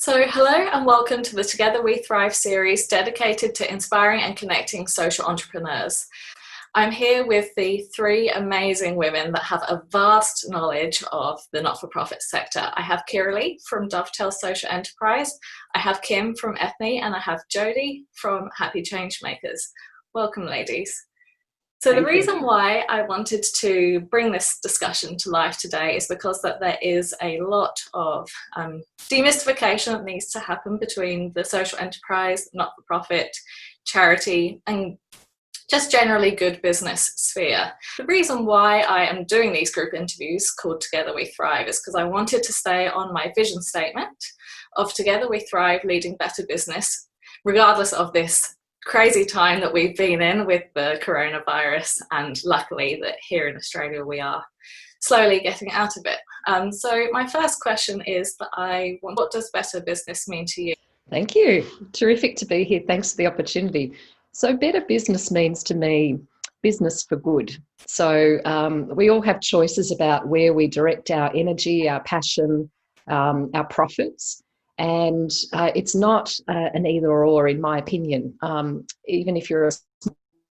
So, hello and welcome to the Together We Thrive series dedicated to inspiring and connecting social entrepreneurs. I'm here with the three amazing women that have a vast knowledge of the not-for-profit sector. I have Kiralee from Dovetail Social Enterprise, I have Kim from Ethne, and I have Jodie from Happy Changemakers. Welcome, ladies. So the reason why I wanted to bring this discussion to life today is because that there is a lot of demystification that needs to happen between the social enterprise, not-for-profit, charity, and just generally good business sphere. The reason why I am doing these group interviews called Together We Thrive is because I wanted to stay on my vision statement of Together We Thrive, leading better business, regardless of this crazy time that we've been in with the coronavirus, and luckily that here in Australia we are slowly getting out of it. So my first question is what does better business mean to you? Thank you. Terrific to be here. Thanks for the opportunity. So better business means to me business for good. So we all have choices about where we direct our energy, our passion, our profits. And it's not an either or, in my opinion. Even if you're a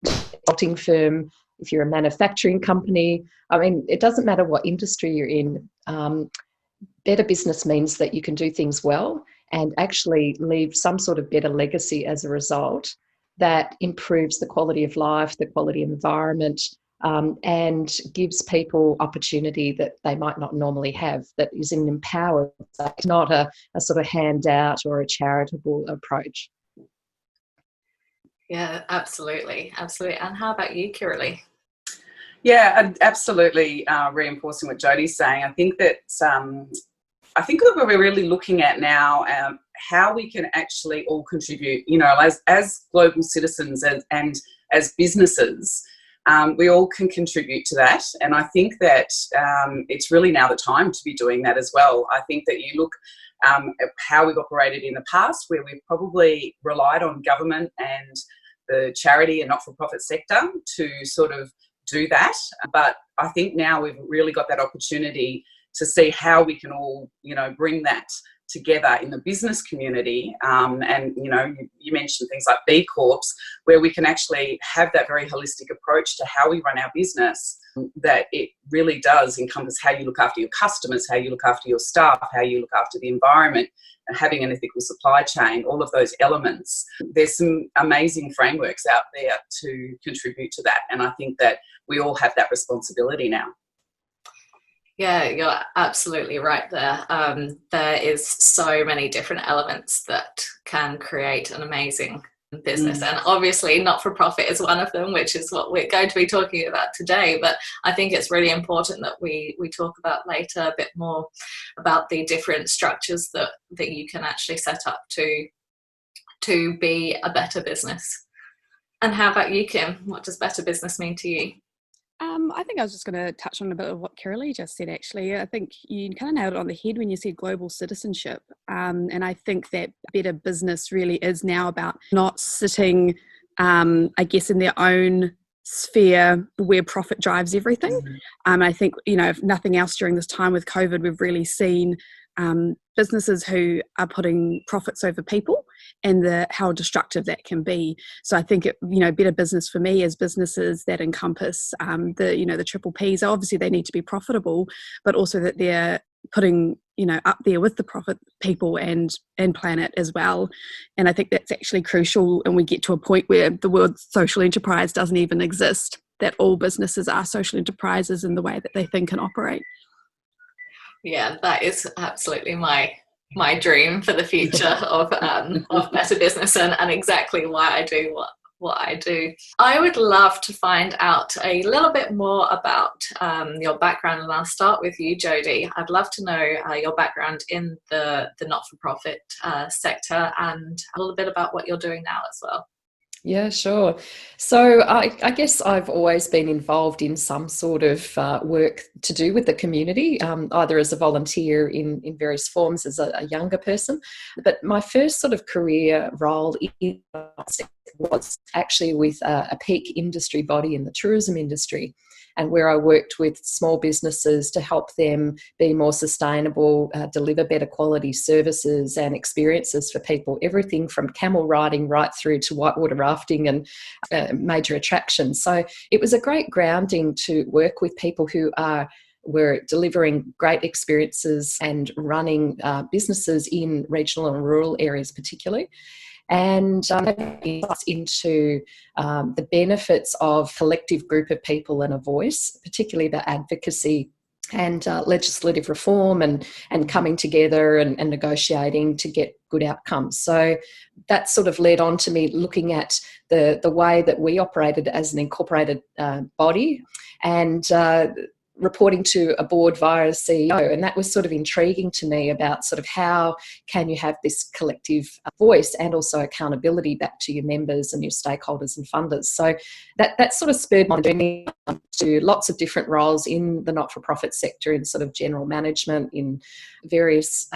consulting firm, if you're a manufacturing company, I mean, it doesn't matter what industry you're in. Better business means that you can do things well and actually leave some sort of better legacy as a result that improves the quality of life, the quality of environment, and gives people opportunity that they might not normally have, that is an empowered, not a sort of handout or a charitable approach. Yeah, absolutely. Absolutely. And how about you, Kiralee? Yeah, absolutely reinforcing what Jodie's saying. I think that we're really looking at now how we can actually all contribute, as global citizens and as businesses. We all can contribute to that. And I think that it's really now the time to be doing that as well. I think that you look at how we've operated in the past, where we've probably relied on government and the charity and not-for-profit sector to sort of do that. But I think now we've really got that opportunity to see how we can all, bring that together in the business community. And, you mentioned things like B Corps, where we can actually have that very holistic approach to how we run our business, that it really does encompass how you look after your customers, how you look after your staff, how you look after the environment, and having an ethical supply chain, all of those elements. There's some amazing frameworks out there to contribute to that. And I think that we all have that responsibility now. Yeah, you're absolutely right there. There is so many different elements that can create an amazing business. And obviously not-for-profit is one of them, which is what we're going to be talking about today. But I think it's really important that we talk about later a bit more about the different structures that you can actually set up to be a better business. And how about you, Kim? What does better business mean to you? I think I was just going to touch on a bit of what Kiralee just said, actually. I think you kind of nailed it on the head when you said global citizenship. And I think that better business really is now about not sitting, I guess, in their own sphere where profit drives everything. I think, if nothing else during this time with COVID, we've really seen businesses who are putting profits over people and how destructive that can be. So I think better business for me is businesses that encompass the triple Ps. Obviously they need to be profitable, but also that they're putting up there with the profit people and planet as well. And I think that's actually crucial, and we get to a point where the word social enterprise doesn't even exist, that all businesses are social enterprises in the way that they think and operate. Yeah, that is absolutely my dream for the future of better business and exactly why I do what I do. I would love to find out a little bit more about your background, and I'll start with you, Jodie. I'd love to know your background in the not-for-profit sector and a little bit about what you're doing now as well. Yeah, sure. So I guess I've always been involved in some sort of work to do with the community, either as a volunteer in various forms as a younger person. But my first sort of career role was actually with a peak industry body in the tourism industry. and where I worked with small businesses to help them be more sustainable, deliver better quality services and experiences for people, everything from camel riding right through to whitewater rafting and major attractions. So it was a great grounding to work with people who were delivering great experiences and running businesses in regional and rural areas particularly, and insights into the benefits of collective group of people and a voice, particularly about advocacy and legislative reform and coming together and negotiating to get good outcomes. So that sort of led on to me looking at the way that we operated as an incorporated body, and reporting to a board via a CEO. And that was sort of intriguing to me about sort of how can you have this collective voice and also accountability back to your members and your stakeholders and funders. So that sort of spurred my journey to lots of different roles in the not-for-profit sector, in sort of general management in various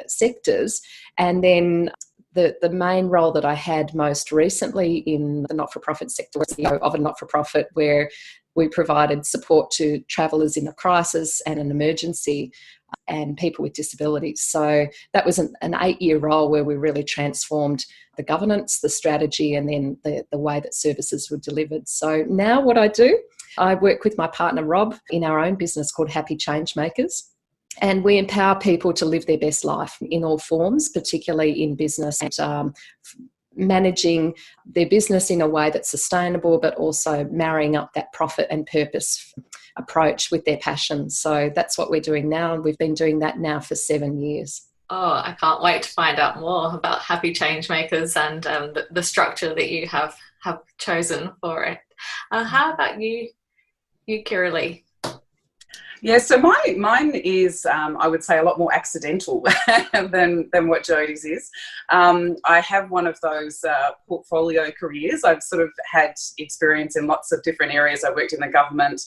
sectors. And then the main role that I had most recently in the not-for-profit sector was CEO of a not-for-profit where we provided support to travellers in a crisis and an emergency and people with disabilities. So that was an 8-year role where we really transformed the governance, the strategy, and then the way that services were delivered. So now what I do, I work with my partner Rob in our own business called Happy Changemakers. And we empower people to live their best life in all forms, particularly in business and managing their business in a way that's sustainable, but also marrying up that profit and purpose approach with their passion. So that's what we're doing now. And we've been doing that now for 7 years. Oh, I can't wait to find out more about Happy Changemakers and the structure that you have chosen for it. How about you, Kiralee? Yeah, so mine is, I would say, a lot more accidental than what Jodie's is. I have one of those portfolio careers. I've sort of had experience in lots of different areas. I worked in the government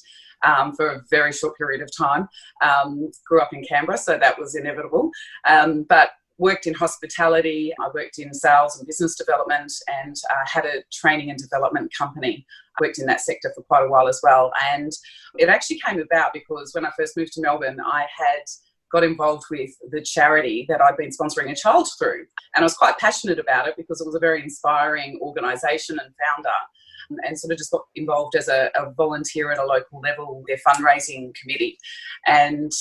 for a very short period of time. Grew up in Canberra, so that was inevitable. But worked in hospitality, I worked in sales and business development, and had a training and development company. I worked in that sector for quite a while as well. And it actually came about because when I first moved to Melbourne, I had got involved with the charity that I'd been sponsoring a child through. And I was quite passionate about it because it was a very inspiring organisation and founder. And sort of just got involved as a volunteer at a local level, their fundraising committee. And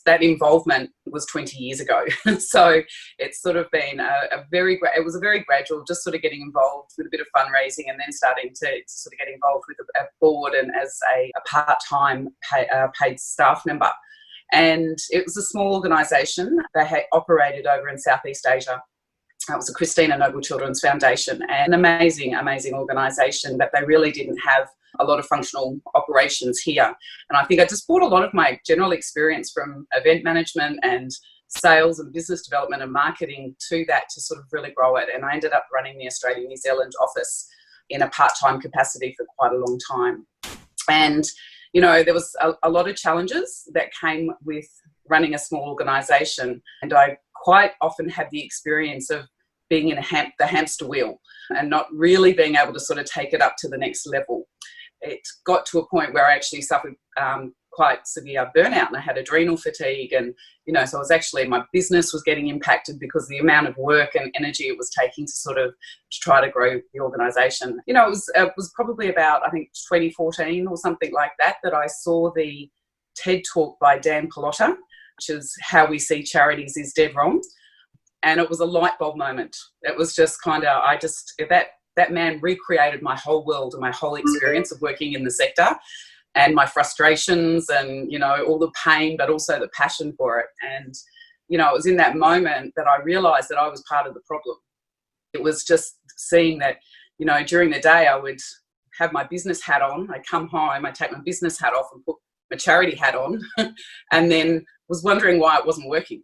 that involvement was 20 years ago. So it's sort of been it was a very gradual, just sort of getting involved with a bit of fundraising and then starting to sort of get involved with a board and as a part-time paid staff member. And it was a small organisation. They had operated over in Southeast Asia. It was the Christina Noble Children's Foundation, an amazing, amazing organisation, but they really didn't have a lot of functional operations here. And I think I just brought a lot of my general experience from event management and sales and business development and marketing to that to sort of really grow it. And I ended up running the Australia-New Zealand office in a part-time capacity for quite a long time. And, you know, there was a lot of challenges that came with running a small organisation. And I quite often had the experience of being in the hamster wheel and not really being able to sort of take it up to the next level. It got to a point where I actually suffered quite severe burnout and I had adrenal fatigue, and, you know, so my business was getting impacted because of the amount of work and energy it was taking to try to grow the organisation. You know, it was probably about, I think, 2014 or something like that I saw the TED talk by Dan Pallotta, which is How We See Charities is Dead Wrong. And it was a light bulb moment. It was just kind of, that man recreated my whole world and my whole experience of working in the sector and my frustrations and, you know, all the pain, but also the passion for it. And, you know, it was in that moment that I realised that I was part of the problem. It was just seeing that, you know, during the day I would have my business hat on. I'd come home, I'd take my business hat off and put my charity hat on and then was wondering why it wasn't working.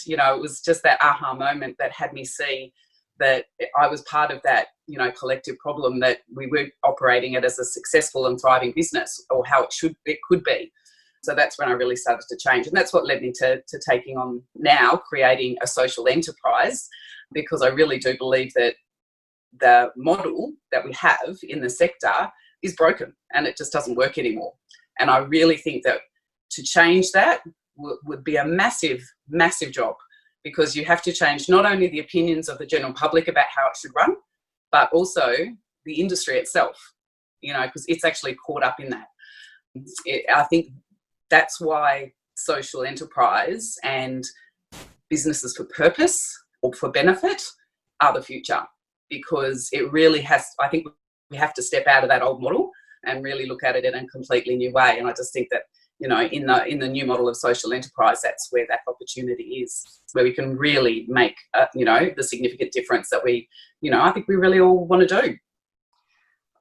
You know, it was just that aha moment that had me see that I was part of that, you know, collective problem, that we were operating it as a successful and thriving business, or how it could be. So that's when I really started to change. And that's what led me to taking on now, creating a social enterprise, because I really do believe that the model that we have in the sector is broken and it just doesn't work anymore. And I really think that to change that would be a massive, massive job, because you have to change not only the opinions of the general public about how it should run, but also the industry itself, you know, because it's actually caught up in that. I think that's why social enterprise and businesses for purpose or for benefit are the future, because it really has, I think we have to step out of that old model and really look at it in a completely new way. And I just think that, you know, in the new model of social enterprise, that's where that opportunity is, where we can really make, you know, the significant difference that we, you know, I think we really all want to do.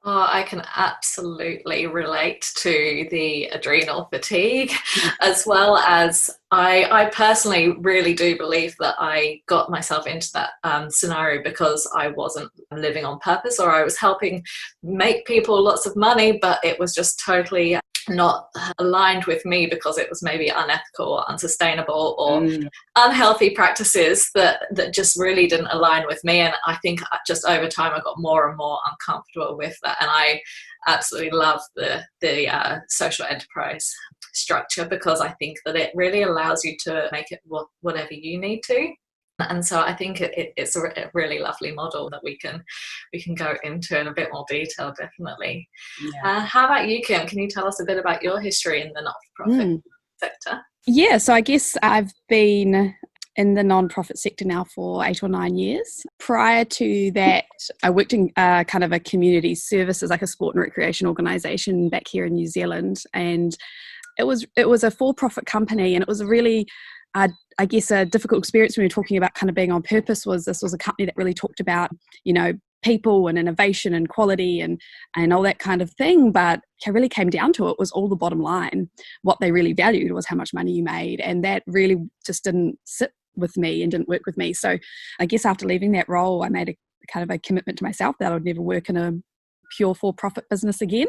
Oh, I can absolutely relate to the adrenal fatigue, as well as I personally really do believe that I got myself into that scenario because I wasn't living on purpose, or I was helping make people lots of money, but it was just totally not aligned with me because it was maybe unethical or unsustainable or unhealthy practices that just really didn't align with me. And I think just over time I got more and more uncomfortable with that, and I absolutely love the social enterprise structure, because I think that it really allows you to make it whatever you need to. And so I think it's a really lovely model that we can go into in a bit more detail, definitely. Yeah. How about you, Kim? Can you tell us a bit about your history in the not-for-profit sector? Yeah, so I guess I've been in the non-profit sector now for 8 or 9 years. Prior to that, I worked in kind of a community services, like a sport and recreation organisation back here in New Zealand, and it was a for-profit company, and it was a really I guess a difficult experience when we were talking about kind of being on purpose. This was a company that really talked about, you know, people and innovation and quality and all that kind of thing, but it really came down to it was all the bottom line. What they really valued was how much money you made, and that really just didn't sit with me and didn't work with me. So I guess after leaving that role, I made a kind of a commitment to myself that I would never work in a pure for-profit business again.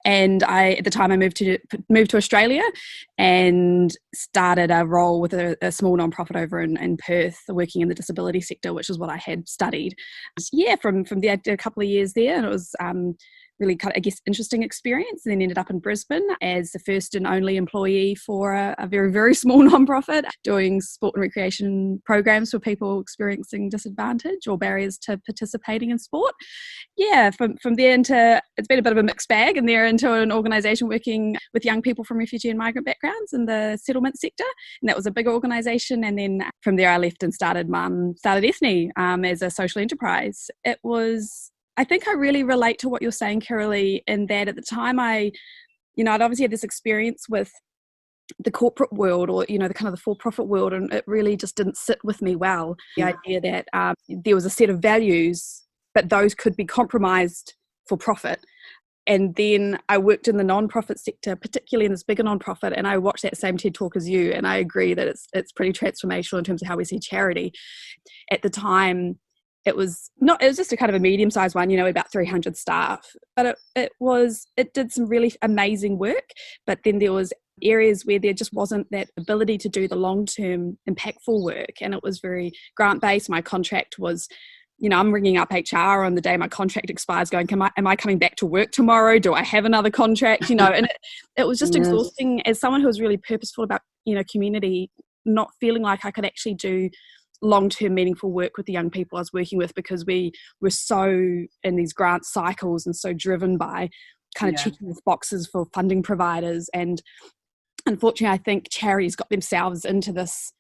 And at the time I moved to Australia and started a role with a small nonprofit over in Perth, working in the disability sector, which is what I had studied. Yeah, from there I did a couple of years there, and it was really kind of, I guess, interesting experience. And then ended up in Brisbane as the first and only employee for a very, very small nonprofit doing sport and recreation programs for people experiencing disadvantage or barriers to participating in sport. Yeah, from there into, it's been a bit of a mixed bag, and there into an organisation working with young people from refugee and migrant backgrounds in the settlement sector, and that was a big organisation. And then from there I left and started Ethne as a social enterprise. It was, I think I really relate to what you're saying, Carolee, in that at the time I'd obviously had this experience with the corporate world, or, you know, the kind of the for-profit world, and it really just didn't sit with me well. The idea that there was a set of values, but those could be compromised for profit. And then I worked in the non-profit sector, particularly in this bigger non-profit, and I watched that same TED Talk as you, and I agree that it's pretty transformational in terms of how we see charity. At the time, it was just a kind of a medium-sized one, you know, about 300 staff, but it did some really amazing work. But then there was areas where there just wasn't that ability to do the long-term impactful work, and it was very grant-based. My contract was, you know, I'm ringing up HR on the day my contract expires going, am I coming back to work tomorrow? Do I have another contract? You know, and it was just exhausting as someone who was really purposeful about, you know, community, not feeling like I could actually do long-term meaningful work with the young people I was working with, because we were so in these grant cycles and so driven by kind of checking off boxes for funding providers. And unfortunately, I think charities got themselves into this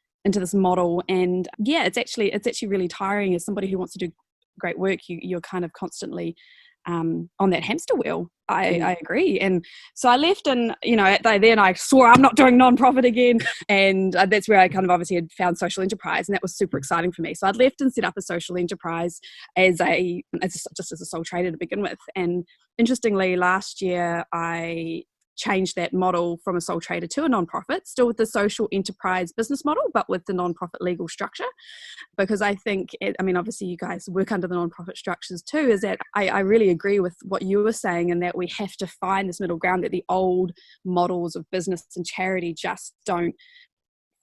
model, and it's actually really tiring. As somebody who wants to do great work, you're kind of constantly on that hamster wheel. I agree. And so I left, and, you know, then I swore I'm not doing non-profit again, and that's where I kind of obviously had found social enterprise, and that was super exciting for me. So I'd left and set up a social enterprise as a sole trader to begin with. And interestingly, last year I changed that model from a sole trader to a non-profit, still with the social enterprise business model, but with the non-profit legal structure. Because I think, obviously you guys work under the non-profit structures too, is that I really agree with what you were saying, and that we have to find this middle ground, that the old models of business and charity just don't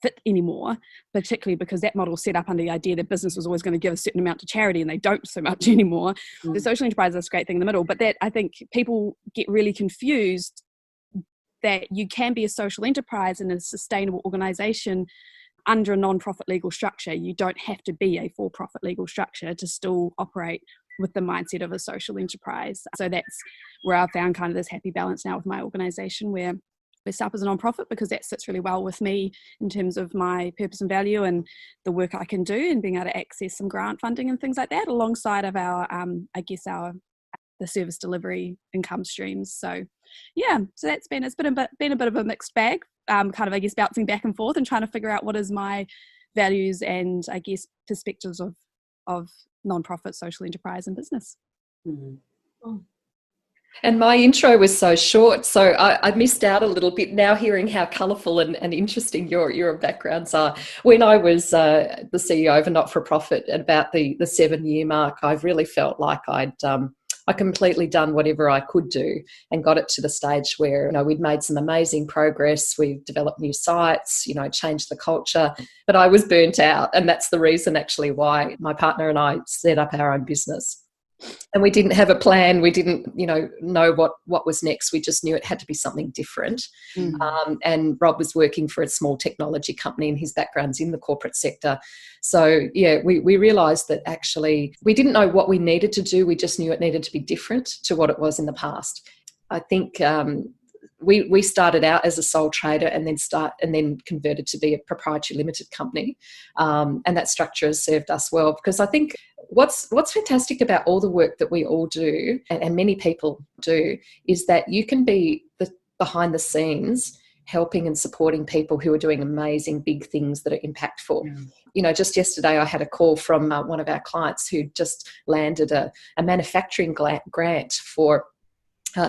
fit anymore, particularly because that model set up under the idea that business was always going to give a certain amount to charity, and they don't so much anymore. The social enterprise is a great thing in the middle, but that, I think people get really confused that you can be a social enterprise and a sustainable organisation under a non-profit legal structure. You don't have to be a for-profit legal structure to still operate with the mindset of a social enterprise. So that's where I've found kind of this happy balance now with my organisation, where we're set up as a non-profit because that sits really well with me in terms of my purpose and value and the work I can do, and being able to access some grant funding and things like that alongside of our, the service delivery income streams. So yeah, so it's been a bit of a mixed bag, kind of, I guess, bouncing back and forth and trying to figure out what is my values and, I guess, perspectives of non-profit, social enterprise and business. Mm-hmm. And my intro was so short, so I missed out a little bit now hearing how colourful and interesting your backgrounds are. When I was the CEO of a not-for-profit at about the 7-year mark, I really felt like I completely done whatever I could do and got it to the stage where, you know, we'd made some amazing progress. We've developed new sites, you know, changed the culture, but I was burnt out. And that's the reason actually why my partner and I set up our own business. And we didn't have a plan. We didn't, you know what was next. We just knew it had to be something different. Mm-hmm. And Rob was working for a small technology company, and his background's in the corporate sector. So, yeah, we realised that actually we didn't know what we needed to do. We just knew it needed to be different to what it was in the past. I think we started out as a sole trader and then converted to be a proprietary limited company. And that structure has served us well, because I think what's fantastic about all the work that we all do, and many people do, is that you can be behind the scenes helping and supporting people who are doing amazing big things that are impactful. Yeah. You know, just yesterday I had a call from one of our clients who just landed a manufacturing grant for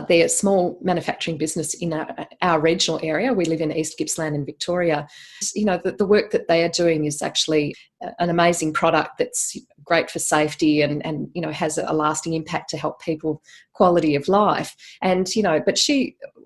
their small manufacturing business in our regional area. We live in East Gippsland in Victoria. You know, the work that they are doing is actually an amazing product that's great for safety and you know, has a lasting impact to help people quality of life. And, you know, but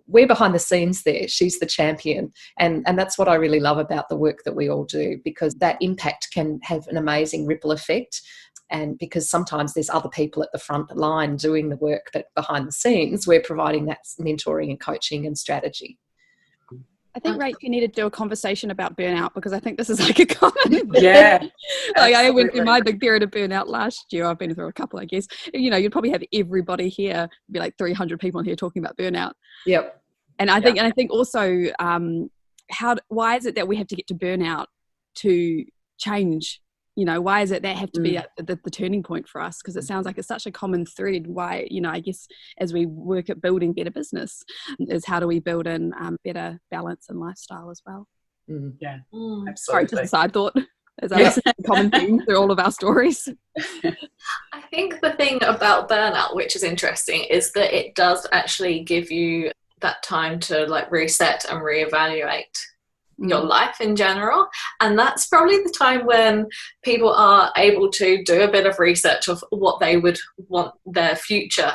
we're behind the scenes there. She's the champion. And that's what I really love about the work that we all do, because that impact can have an amazing ripple effect. And because sometimes there's other people at the front line doing the work, but behind the scenes, we're providing that mentoring and coaching and strategy. I think, Rach, you need to do a conversation about burnout, because I think this is like a common thing. Yeah. Like, I went through my big period of burnout last year. I've been through a couple, I guess. You know, you'd probably have everybody here, be like 300 people in here talking about burnout. Yep. And I think also, why is it that we have to get to burnout to change? You know, why is it that have to be the turning point for us? Because it sounds like it's such a common thread. Why, you know, I guess as we work at building better business, is how do we build in better balance and lifestyle as well? Yeah, absolutely. Sorry, just a side thought. As I listen to common theme through all of our stories. I think the thing about burnout, which is interesting, is that it does actually give you that time to like reset and reevaluate your life in general, and that's probably the time when people are able to do a bit of research of what they would want their future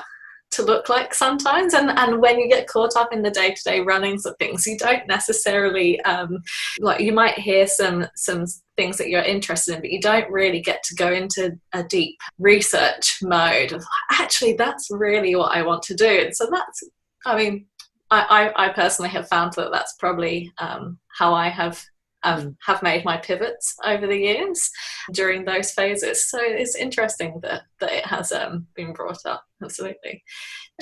to look like sometimes, and when you get caught up in the day-to-day runnings of things, you don't necessarily like, you might hear some things that you're interested in, but you don't really get to go into a deep research mode of actually that's really what I want to do. And so that's, I mean, I personally have found that that's probably how I have made my pivots over the years during those phases. So it's interesting that it has been brought up. Absolutely.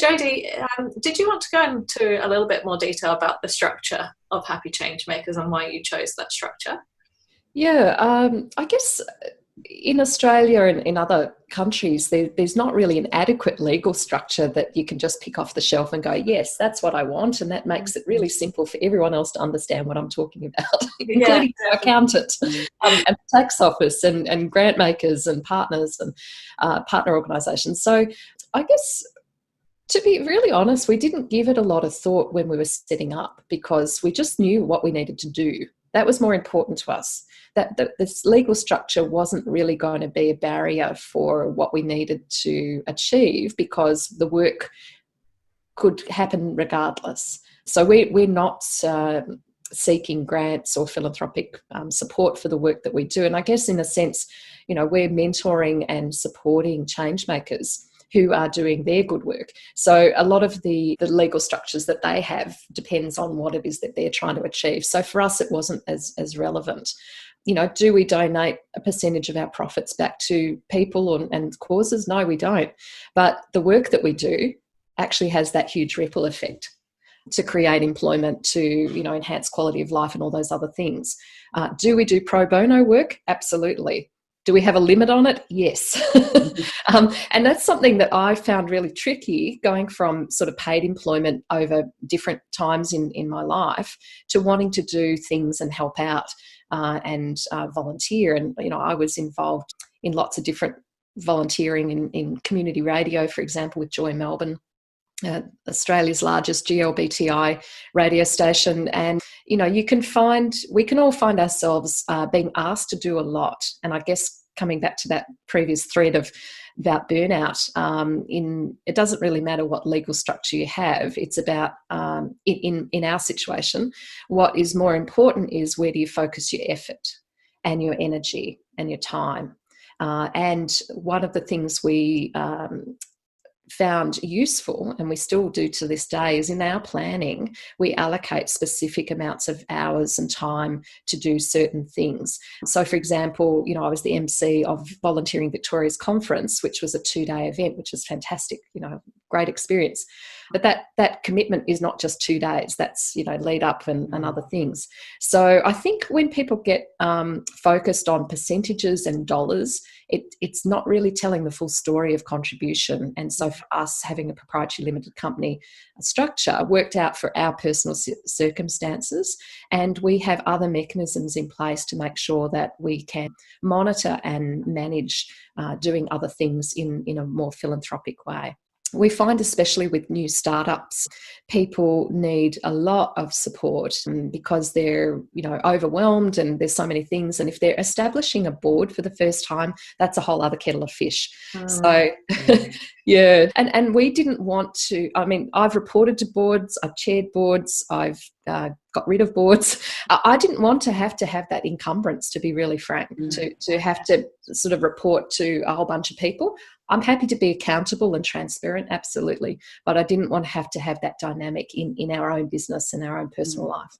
Jodie, did you want to go into a little bit more detail about the structure of Happy Changemakers and why you chose that structure? Yeah, I guess in Australia and in other countries, there's not really an adequate legal structure that you can just pick off the shelf and go, yes, that's what I want. And that makes it really simple for everyone else to understand what I'm talking about, including our accountant and tax office and grant makers and partners and partner organisations. So I guess, to be really honest, we didn't give it a lot of thought when we were setting up, because we just knew what we needed to do. That was more important to us. That this legal structure wasn't really going to be a barrier for what we needed to achieve, because the work could happen regardless. So we're not seeking grants or philanthropic support for the work that we do. And I guess in a sense, you know, we're mentoring and supporting change makers who are doing their good work. So a lot of the legal structures that they have depends on what it is that they're trying to achieve. So for us, it wasn't as relevant. Do we donate a percentage of our profits back to people and causes? No, we don't. But the work that we do actually has that huge ripple effect to create employment, to enhance quality of life and all those other things. Do we do pro bono work? Absolutely. Do we have a limit on it? Yes. And that's something that I found really tricky, going from sort of paid employment over different times in my life to wanting to do things and help out and volunteer. And, I was involved in lots of different volunteering in community radio, for example, with Joy Melbourne, Australia's largest GLBTI radio station. And, we can all find ourselves being asked to do a lot. And I guess coming back to that previous thread about burnout, it doesn't really matter what legal structure you have. It's about, in our situation, what is more important is where do you focus your effort and your energy and your time. And one of the things we found useful, and we still do to this day, is in our planning, we allocate specific amounts of hours and time to do certain things. So, for example, I was the MC of Volunteering Victoria's conference, which was a 2-day event, which was fantastic, great experience. But that commitment is not just 2 days, that's, lead up and other things. So I think when people get focused on percentages and dollars, it's not really telling the full story of contribution. And so for us, having a proprietary limited company structure worked out for our personal circumstances, and we have other mechanisms in place to make sure that we can monitor and manage doing other things in a more philanthropic way. We find, especially with new startups, people need a lot of support because they're, overwhelmed and there's so many things. And if they're establishing a board for the first time, that's a whole other kettle of fish. So, yeah. And we didn't want to, I've reported to boards, I've chaired boards, I've got rid of boards. I didn't want to have that encumbrance, to be really frank, to have to sort of report to a whole bunch of people. I'm happy to be accountable and transparent, absolutely, but I didn't want to have that dynamic in our own business and our own personal life.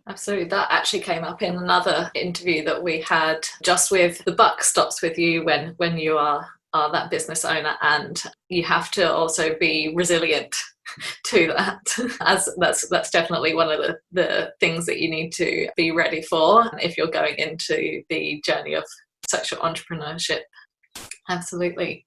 Absolutely. That actually came up in another interview that we had, just with the buck stops with you when you are that business owner, and you have to also be resilient to that, as that's definitely one of the things that you need to be ready for if you're going into the journey of social entrepreneurship. Absolutely.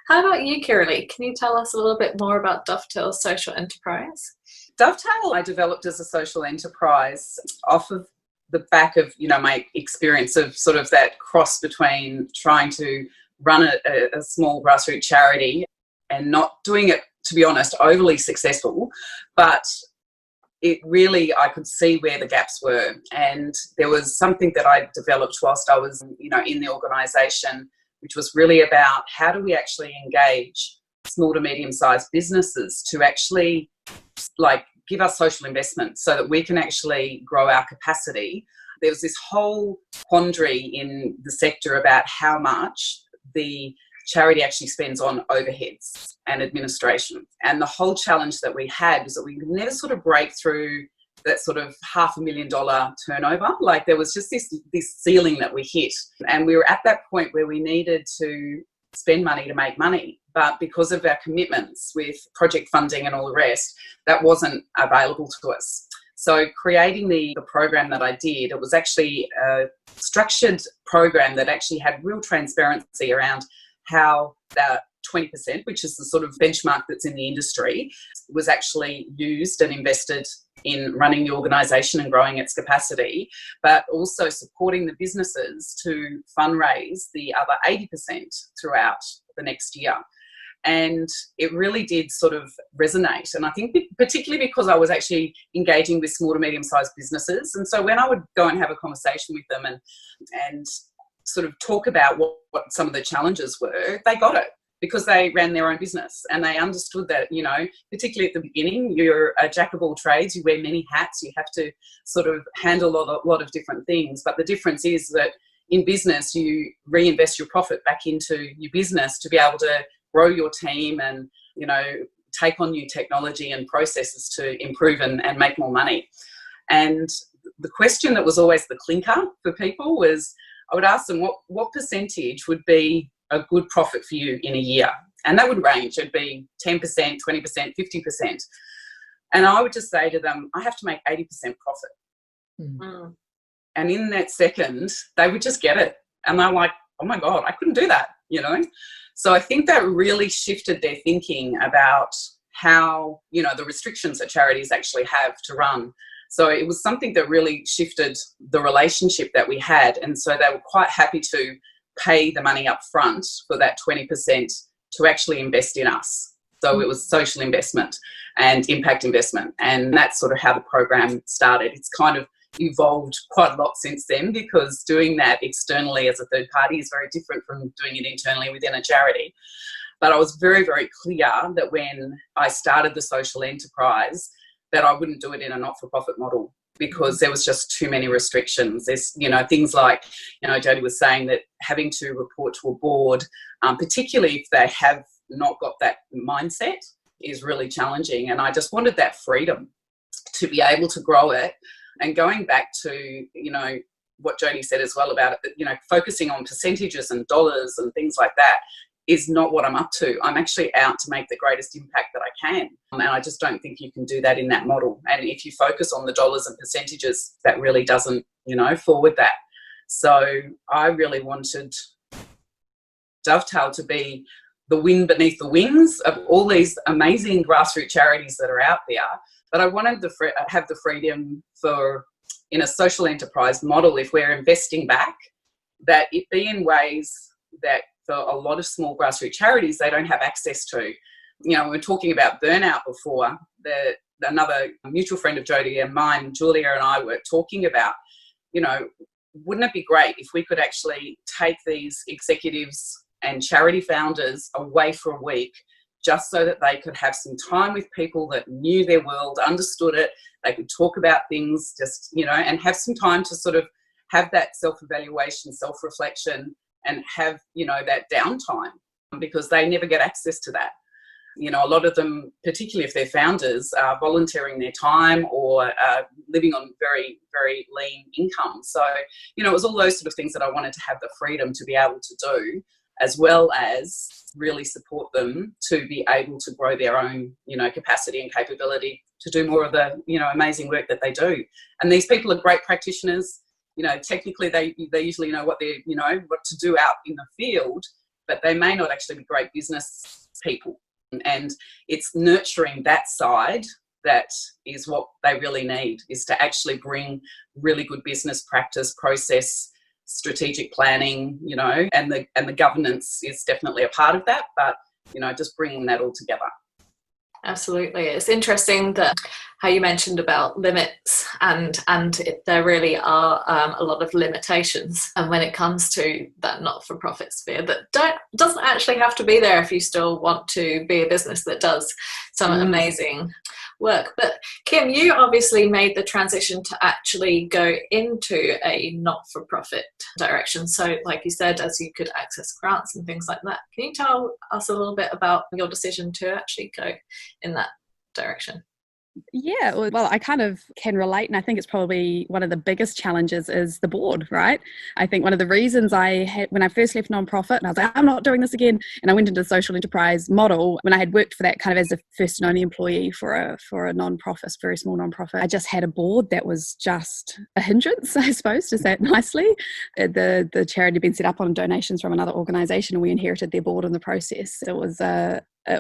How about you, Kiralee? Can you tell us a little bit more about Dovetail Social Enterprise? Dovetail I developed as a social enterprise off of the back of my experience of sort of that cross between trying to run a small grassroots charity and not doing it, to be honest, overly successful, but it really, I could see where the gaps were. And there was something that I developed whilst I was, in the organisation, which was really about how do we actually engage small to medium-sized businesses to actually give us social investment so that we can actually grow our capacity. There was this whole quandary in the sector about how much the charity actually spends on overheads and administration. And the whole challenge that we had was that we could never sort of break through that sort of $500,000 turnover. There was just this ceiling that we hit. And we were at that point where we needed to spend money to make money. But because of our commitments with project funding and all the rest, that wasn't available to us. So creating the program that I did, it was actually a structured program that actually had real transparency around how that 20%, which is the sort of benchmark that's in the industry, was actually used and invested in running the organisation and growing its capacity, but also supporting the businesses to fundraise the other 80% throughout the next year. And it really did sort of resonate. And I think particularly because I was actually engaging with small to medium-sized businesses. And so when I would go and have a conversation with them and sort of talk about what some of the challenges were, they got it because they ran their own business and they understood that, particularly at the beginning, you're a jack of all trades, you wear many hats, you have to sort of handle a lot of different things. But the difference is that in business, you reinvest your profit back into your business to be able to grow your team and, you know, take on new technology and processes to improve and make more money. And the question that was always the clinker for people was, I would ask them what percentage would be a good profit for you in a year? And that would range. It'd be 10%, 20%, 50%. And I would just say to them, I have to make 80% profit. Mm. And in that second, they would just get it. And they're like, oh my God, I couldn't do that, you know? So I think that really shifted their thinking about how, you know, the restrictions that charities actually have to run. So it was something that really shifted the relationship that we had. And so they were quite happy to pay the money up front for that 20% to actually invest in us. So it was social investment and impact investment. And that's sort of how the program started. It's kind of evolved quite a lot since then, because doing that externally as a third party is very different from doing it internally within a charity. But I was very, very clear that when I started the social enterprise, that I wouldn't do it in a not-for-profit model, because there was just too many restrictions. There's, you know, things like, you know, Jodie was saying that having to report to a board, particularly if they have not got that mindset, is really challenging. And I just wanted that freedom to be able to grow it. And going back to, you know, what Jodie said as well about it, you know, focusing on percentages and dollars and things like that is not what I'm up to. I'm actually out to make the greatest impact that I can. And I just don't think you can do that in that model. And if you focus on the dollars and percentages, that really doesn't, you know, forward that. So I really wanted Dovetail to be the wind beneath the wings of all these amazing grassroots charities that are out there. But I wanted to have the freedom for, in a social enterprise model, if we're investing back, that it be in ways that for a lot of small grassroots charities, they don't have access to. You know, we were talking about burnout before. Another mutual friend of Jodie and mine, Julia, and I were talking about, you know, wouldn't it be great if we could actually take these executives and charity founders away for a week, just so that they could have some time with people that knew their world, understood it, they could talk about things, just, you know, and have some time to sort of have that self-evaluation, self-reflection, and have, you know, that downtime, because they never get access to that. You know, a lot of them, particularly if they're founders, are volunteering their time or living on very, very lean income. So, you know, it was all those sort of things that I wanted to have the freedom to be able to do, as well as really support them to be able to grow their own, you know, capacity and capability to do more of the, you know, amazing work that they do. And these people are great practitioners. You know, technically they usually know what they're, you know, what to do out in the field, but they may not actually be great business people. And it's nurturing that side that is what they really need, is to actually bring really good business practice, process, strategic planning, you know, and the governance is definitely a part of that, but, you know, just bringing that all together. Absolutely. It's interesting that how you mentioned about limits, and there really are a lot of limitations, and when it comes to that not-for-profit sphere, that doesn't actually have to be there if you still want to be a business that does some amazing work. But Kim, you obviously made the transition to actually go into a not-for-profit direction. So like you said, as you could access grants and things like that, can you tell us a little bit about your decision to actually go in that direction? Yeah, well, I kind of can relate, and I think it's probably one of the biggest challenges is the board, right? I think one of the reasons I had, when I first left nonprofit, and I was like, I'm not doing this again, and I went into the social enterprise model, when I had worked for that kind of as a first and only employee for a nonprofit, very small nonprofit, I just had a board that was just a hindrance, I suppose, to say it nicely. The charity had been set up on donations from another organisation, and we inherited their board in the process. It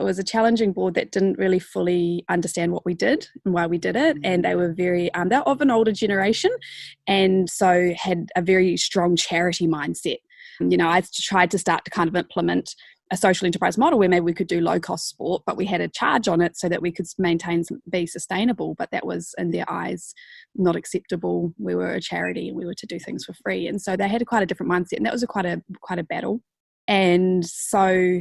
was a challenging board that didn't really fully understand what we did and why we did it. And they were they're of an older generation, and so had a very strong charity mindset. You know, I tried to start to kind of implement a social enterprise model where maybe we could do low cost sport, but we had a charge on it so that we could be sustainable. But that was, in their eyes, not acceptable. We were a charity and we were to do things for free. And so they had quite a different mindset, and that was quite a battle. And so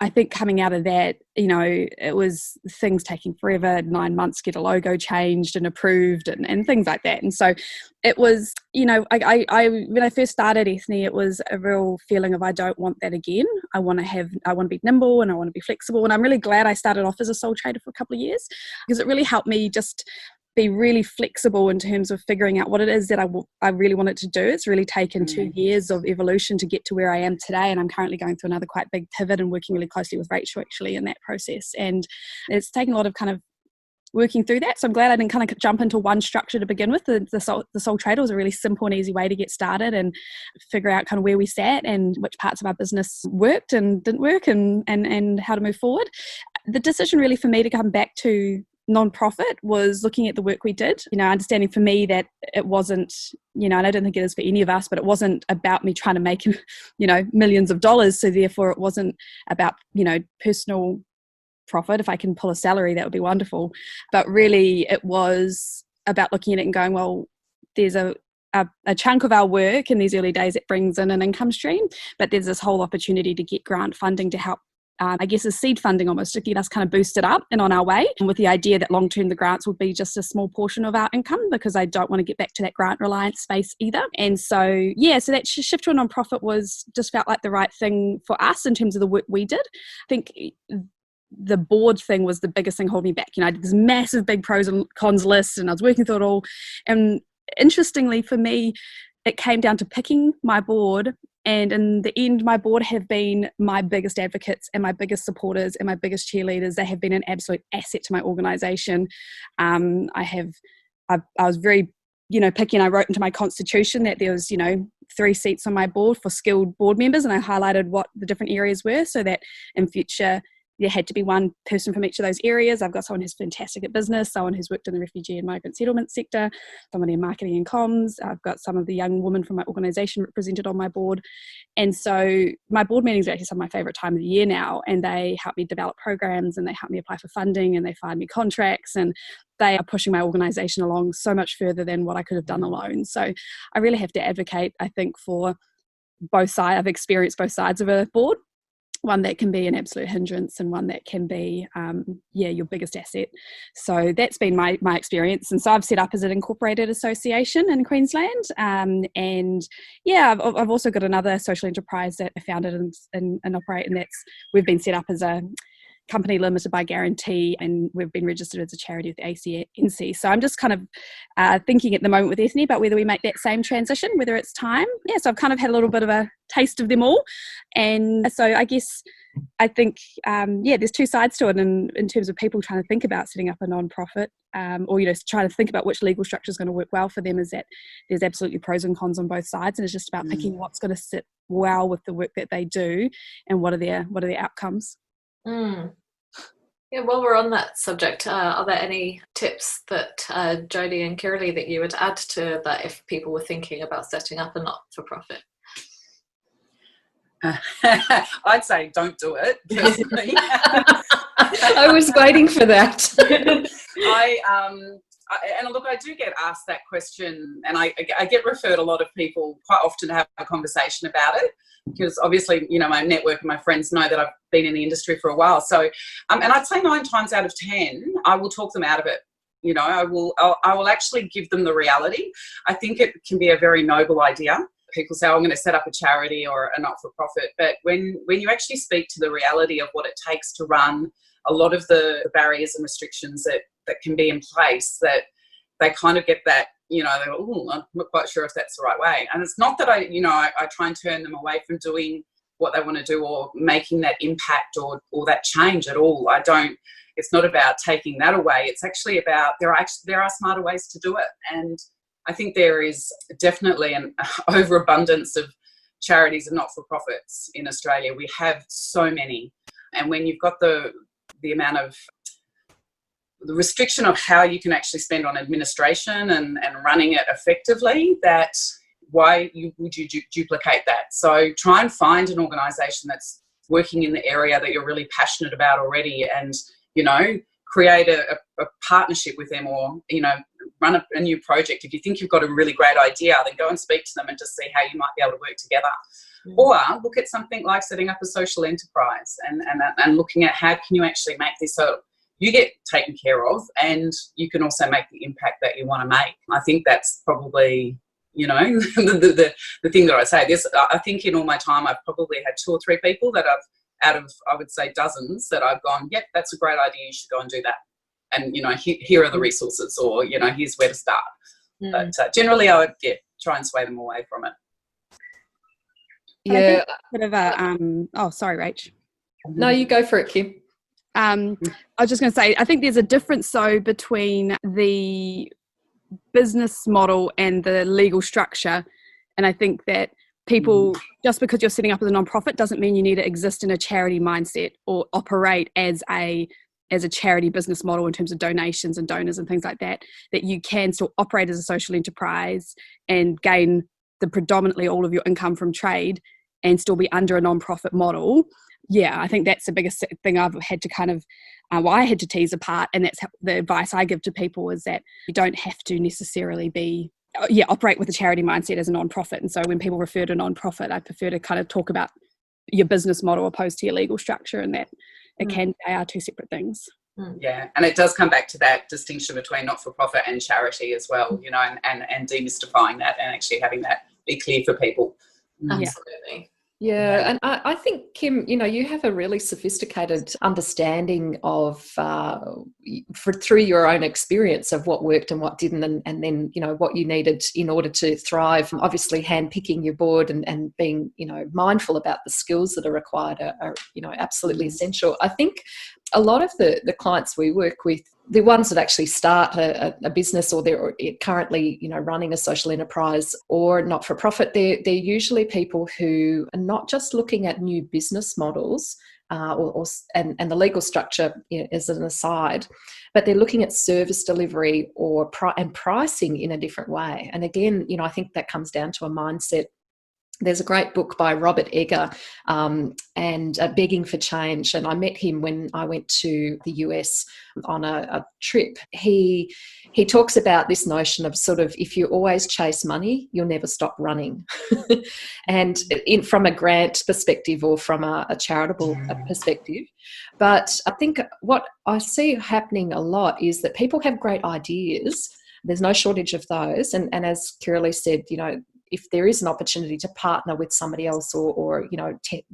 I think coming out of that, it was things taking forever, 9 months to get a logo changed and approved and things like that. And so it was, when I first started Ethne, it was a real feeling of, I don't want that again. I want to be nimble and I want to be flexible. And I'm really glad I started off as a sole trader for a couple of years, because it really helped me just be really flexible in terms of figuring out what it is that I really wanted to do. It's really taken 2 years of evolution to get to where I am today, and I'm currently going through another quite big pivot and working really closely with Rachel actually in that process, and it's taken a lot of kind of working through that. So I'm glad I didn't kind of jump into one structure to begin with. The sole trader was a really simple and easy way to get started and figure out kind of where we sat and which parts of our business worked and didn't work and how to move forward. The decision really for me to come back to non-profit was looking at the work we did, understanding for me that it wasn't, and I don't think it is for any of us, but it wasn't about me trying to make, millions of dollars. So therefore it wasn't about, personal profit. If I can pull a salary, that would be wonderful. But really it was about looking at it and going, well, there's a chunk of our work in these early days that brings in an income stream, but there's this whole opportunity to get grant funding to help I guess as seed funding almost to get us kind of boosted up and on our way, and with the idea that long term the grants would be just a small portion of our income, because I don't want to get back to that grant reliance space either. And so so that shift to a non-profit was just felt like the right thing for us in terms of the work we did. I think the board thing was the biggest thing holding me back. I did this massive big pros and cons list and I was working through it all, and interestingly for me it came down to picking my board. And in the end, my board have been my biggest advocates and my biggest supporters and my biggest cheerleaders. They have been an absolute asset to my organisation. I was very, picky, and I wrote into my constitution that there was, 3 seats on my board for skilled board members, and I highlighted what the different areas were so that in future there had to be one person from each of those areas. I've got someone who's fantastic at business, someone who's worked in the refugee and migrant settlement sector, someone in marketing and comms. I've got some of the young women from my organisation represented on my board. And so my board meetings are actually some of my favourite time of the year now, and they help me develop programs and they help me apply for funding and they find me contracts, and they are pushing my organisation along so much further than what I could have done alone. So I really have to advocate, I think, for both sides. I've experienced both sides of a board, one that can be an absolute hindrance and one that can be your biggest asset. So that's been my experience. And so I've set up as an incorporated association in Queensland, and I've also got another social enterprise that I founded and operate, and we've been set up as a company limited by guarantee, and we've been registered as a charity with the ACNC. So I'm just kind of thinking at the moment with Ethne about whether we make that same transition, whether it's time. So I've kind of had a little bit of a taste of them all, and so I think there's 2 sides to it in terms of people trying to think about setting up a non-profit, or trying to think about which legal structure is going to work well for them. Is that there's absolutely pros and cons on both sides, and it's just about picking what's going to sit well with the work that they do and what are their outcomes. Yeah, while we're on that subject, are there any tips that Jodie and Kiralee that you would add to that if people were thinking about setting up a not-for-profit? I'd say don't do it, personally. I was waiting for that. And look, I do get asked that question, and I get referred a lot of people quite often to have a conversation about it, because obviously, my network and my friends know that I've been in the industry for a while. So, and I'd say 9 times out of 10, I will talk them out of it. I will actually give them the reality. I think it can be a very noble idea. People say, I'm going to set up a charity or a not-for-profit. But when you actually speak to the reality of what it takes to run, a lot of the barriers and restrictions that can be in place, that they kind of get that, they go, oh, I'm not quite sure if that's the right way. And it's not that I try and turn them away from doing what they want to do or making that impact or that change at all. It's not about taking that away. It's actually about there are smarter ways to do it. And I think there is definitely an overabundance of charities and not-for-profits in Australia. We have so many. And when you've got the amount of the restriction of how you can actually spend on administration and running it effectively, why would you duplicate that? So try and find an organisation that's working in the area that you're really passionate about already, and create a partnership with them, or run a new project. If you think you've got a really great idea, then go and speak to them and just see how you might be able to work together. Or look at something like setting up a social enterprise and looking at how can you actually make this so you get taken care of and you can also make the impact that you want to make. I think that's probably, the thing that I say. I think in all my time I've probably had 2 or 3 people that out of, I would say, dozens that I've gone, yep, that's a great idea, you should go and do that. And, here are the resources, or, here's where to start. But generally I would try and sway them away from it. Yeah. Bit of a, sorry, Rach. No, you go for it, Kim. I was just going to say, I think there's a difference between the business model and the legal structure. And I think that people, just because you're setting up as a nonprofit doesn't mean you need to exist in a charity mindset or operate as a charity business model in terms of donations and donors and things like that you can still operate as a social enterprise and gain the predominantly all of your income from trade and still be under a nonprofit model. Yeah, I think that's the biggest thing I've had to kind of, I had to tease apart, and that's the advice I give to people is that you don't have to necessarily operate with a charity mindset as a nonprofit. And so when people refer to nonprofit, I prefer to kind of talk about your business model opposed to your legal structure, and that they are 2 separate things. Yeah, and it does come back to that distinction between not-for-profit and charity as well, and demystifying that and actually having that be clear for people. Absolutely. Yeah, and I think, Kim, you have a really sophisticated understanding of, through your own experience of what worked and what didn't, and then, what you needed in order to thrive. Obviously, handpicking your board and being, mindful about the skills that are required are absolutely essential. I think a lot of the clients we work with, the ones that actually start a business or they're currently, running a social enterprise or not-for-profit, they're usually people who are not just looking at new business models and the legal structure as an aside, but they're looking at service delivery and pricing in a different way. And again, I think that comes down to a mindset. There's a great book by Robert Egger and Begging for Change. And I met him when I went to the US on a trip. He talks about this notion of sort of, if you always chase money, you'll never stop running. And from a grant perspective or from a charitable perspective. But I think what I see happening a lot is that people have great ideas. There's no shortage of those. And as Kiralee said, if there is an opportunity to partner with somebody else or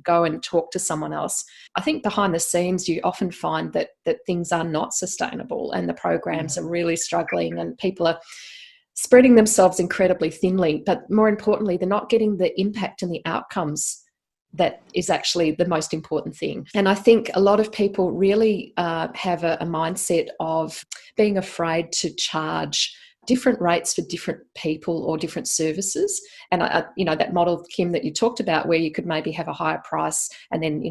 go and talk to someone else, I think behind the scenes you often find that things are not sustainable and the programs are really struggling and people are spreading themselves incredibly thinly. But more importantly, they're not getting the impact and the outcomes that is actually the most important thing. And I think a lot of people really have a mindset of being afraid to charge different rates for different people or different services. And that model, Kim, that you talked about, where you could maybe have a higher price and then,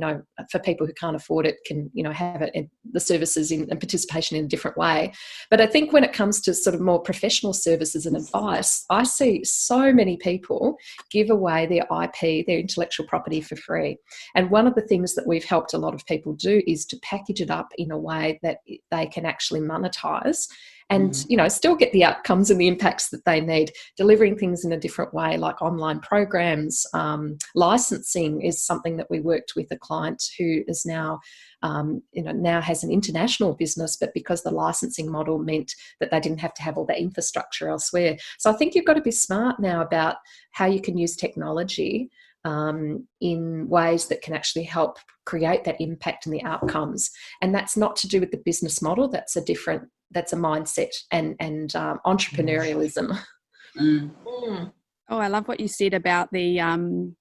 for people who can't afford it can, have it in the services and participation in a different way. But I think when it comes to sort of more professional services and advice, I see so many people give away their IP, their intellectual property for free. And one of the things that we've helped a lot of people do is to package it up in a way that they can actually monetize and, still get the outcomes and the impacts that they need, delivering things in a different way, like online programs. Licensing is something that we worked with a client who is now, now has an international business, but because the licensing model meant that they didn't have to have all that infrastructure elsewhere. So I think you've got to be smart now about how you can use technology in ways that can actually help create that impact and the outcomes. And that's not to do with the business model. That's a mindset and entrepreneurialism. Oh, I love what you said about the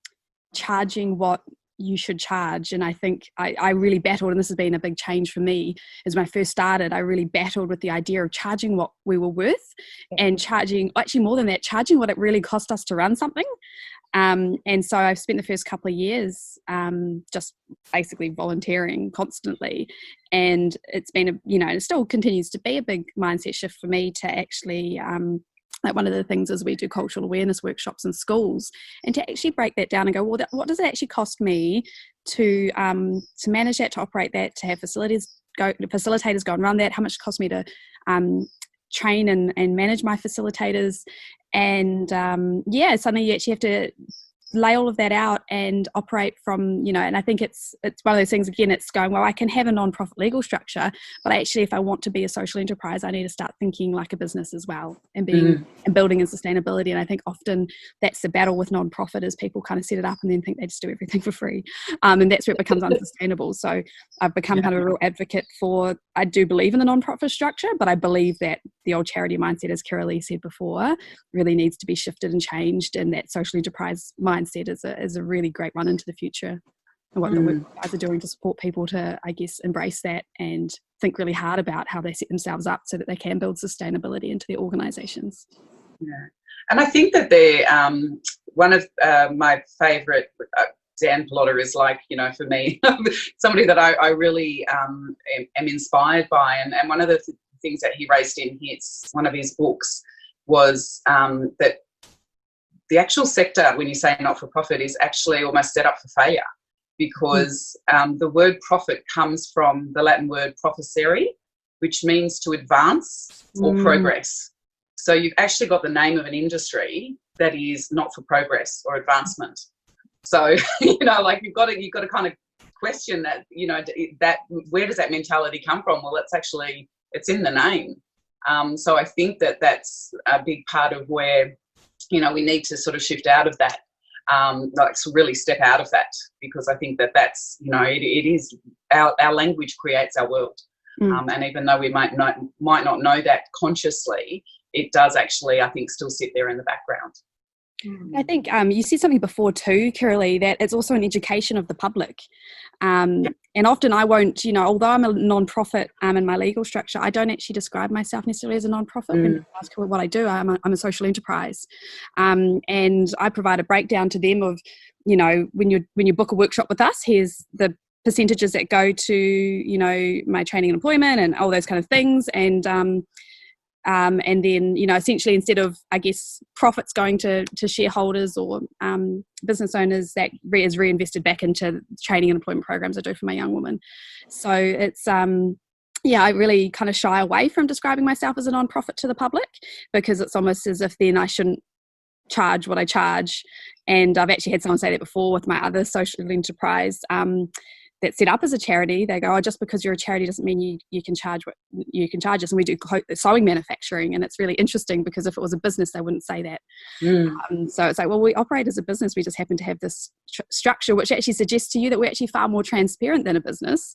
charging what you should charge. And I think I really battled, and this has been a big change for me, as when I first started, I really battled with the idea of charging what we were worth and charging, actually more than that, charging what it really cost us to run something. And so I've spent the first couple of years just basically volunteering constantly, and it's been it still continues to be a big mindset shift for me to actually like one of the things is we do cultural awareness workshops in schools, and to actually break that down and go, well, what does it actually cost me to manage that, to operate that, to have facilitators go and run that? How much it costs me to train and manage my facilitators? And suddenly you actually have to lay all of that out and operate from, and I think it's one of those things, again, it's going, well, I can have a non-profit legal structure, but actually if I want to be a social enterprise, I need to start thinking like a business as well, and building in sustainability. And I think often that's the battle with non-profit, is people kind of set it up and then think they just do everything for free. And that's where it becomes unsustainable. So I've become kind of a real advocate for, I do believe in the non-profit structure, but I believe that the old charity mindset, as Kiralee said before, really needs to be shifted and changed, and that social enterprise mindset is a really great one into the future, and what the work guys are doing to support people to, I guess, embrace that and think really hard about how they set themselves up so that they can build sustainability into their organisations. Yeah, and I think that they're one of my favourite. Dan Pallotta is like, for me, somebody that I really am inspired by, and one of the things that he raised in one of his books was that the actual sector, when you say not-for-profit, is actually almost set up for failure, because the word profit comes from the Latin word professare, which means to advance or progress. So you've actually got the name of an industry that is not for progress or advancement. So, like you've got to kind of question that, that where does that mentality come from? Well, it's in the name. So I think that that's a big part of where, we need to sort of shift out of that, really step out of that, because I think that that's, it is our language creates our world. And even though we might not know that consciously, it does actually, I think, still sit there in the background. I think you said something before too, Kiralee, that it's also an education of the public. And often I won't, although I'm a non-profit in my legal structure, I don't actually describe myself necessarily as a non-profit. When people ask what I do, I'm a social enterprise. And I provide a breakdown to them of, when you book a workshop with us, here's the percentages that go to, my training and employment and all those kind of things. And then, essentially, instead of, I guess, profits going to shareholders or business owners, that is reinvested back into training and employment programs I do for my young women. So it's, I really kind of shy away from describing myself as a non-profit to the public, because it's almost as if then I shouldn't charge what I charge. And I've actually had someone say that before with my other social enterprise that's set up as a charity. They go, just because you're a charity doesn't mean you can charge what you can charge us. And we do sewing manufacturing, and it's really interesting, because if it was a business, they wouldn't say that. So it's like, well, we operate as a business. We just happen to have this structure, which actually suggests to you that we're actually far more transparent than a business.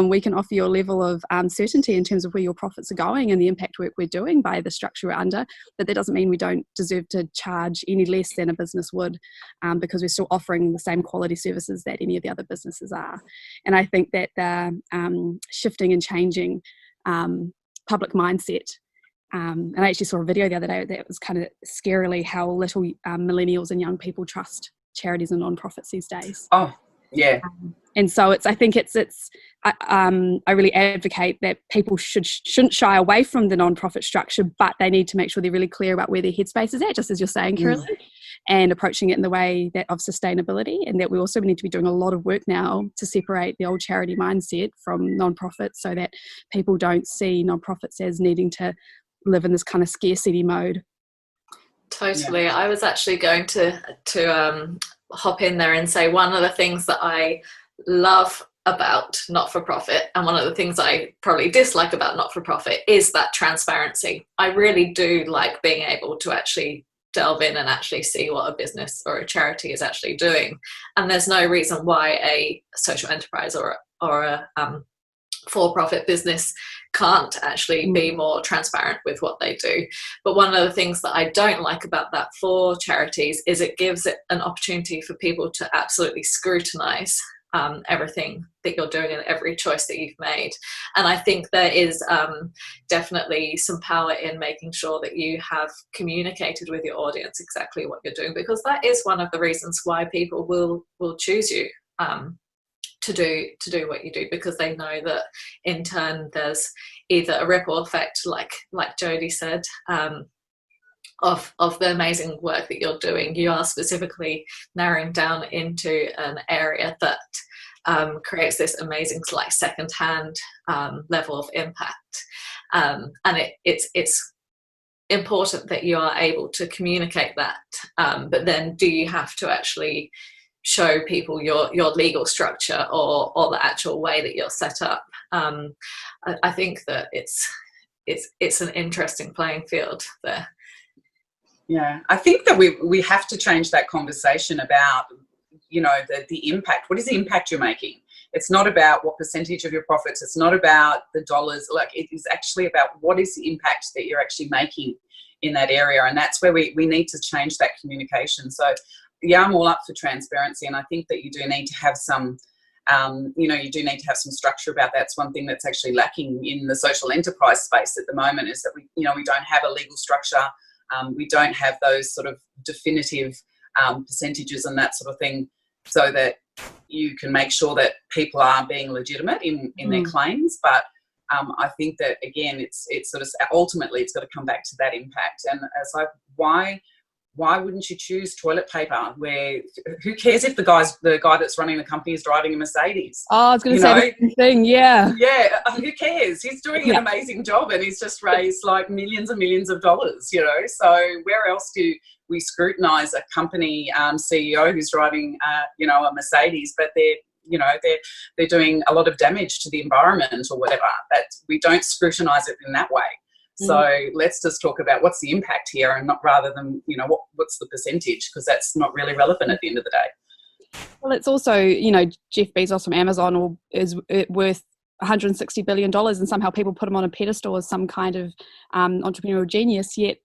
We can offer you a level of certainty in terms of where your profits are going and the impact work we're doing by the structure we're under. But that doesn't mean we don't deserve to charge any less than a business would, because we're still offering the same quality services that any of the other businesses are. And I think that the shifting and changing public mindset, and I actually saw a video the other day that was kind of scarily how little millennials and young people trust charities and non-profits these days. Oh, yeah. And so I really advocate that people shouldn't shy away from the non-profit structure, but they need to make sure they're really clear about where their headspace is at, just as you're saying, Kiralee, and approaching it in the way that of sustainability. And that we also need to be doing a lot of work now to separate the old charity mindset from non-profits, so that people don't see non-profits as needing to live in this kind of scarcity mode. Totally. Yeah. I was actually going to hop in there and say, one of the things that I love about not-for-profit, and one of the things I probably dislike about not-for-profit, is that transparency. I really do like being able to actually delve in and actually see what a business or a charity is actually doing. And there's no reason why a social enterprise or a for-profit business can't actually be more transparent with what they do. But one of the things that I don't like about that for charities is it gives it an opportunity for people to absolutely scrutinize everything that you're doing and every choice that you've made. And I think there is definitely some power in making sure that you have communicated with your audience exactly what you're doing, because that is one of the reasons why people will choose you to do what you do, because they know that in turn there's either a ripple effect, like Jodie said, of the amazing work that you're doing. You are specifically narrowing down into an area that creates this amazing second-hand level of impact, and it's important that you are able to communicate that, but then do you have to actually show people your legal structure or the actual way that you're set up? I think that it's an interesting playing field there. Yeah, I think that we have to change that conversation about, you know, the impact. What is the impact you're making? It's not about what percentage of your profits. It's not about the dollars. Like, it is actually about what is the impact that you're actually making in that area. And that's where we need to change that communication. So yeah, I'm all up for transparency. And I think that you do need to have some, you do need to have some structure about that. It's one thing that's actually lacking in the social enterprise space at the moment, is that we don't have a legal structure. We don't have those sort of definitive percentages and that sort of thing, so that you can make sure that people are being legitimate in their claims. But I think that, again, it's sort of ultimately it's got to come back to that impact. And it's like, why wouldn't you choose toilet paper? Where, who cares if the guy that's running the company is driving a Mercedes? Oh, I was going to say the same thing. Yeah. Yeah. Who cares? He's doing an amazing job, and he's just raised like millions and millions of dollars, you know? So where else do we scrutinize a company CEO who's driving, a Mercedes, but they're doing a lot of damage to the environment or whatever? That we don't scrutinize it in that way. So let's just talk about what's the impact here, and not rather than, what's the percentage, because that's not really relevant at the end of the day. Well, it's also, Jeff Bezos from Amazon is worth $160 billion, and somehow people put him on a pedestal as some kind of entrepreneurial genius. Yet,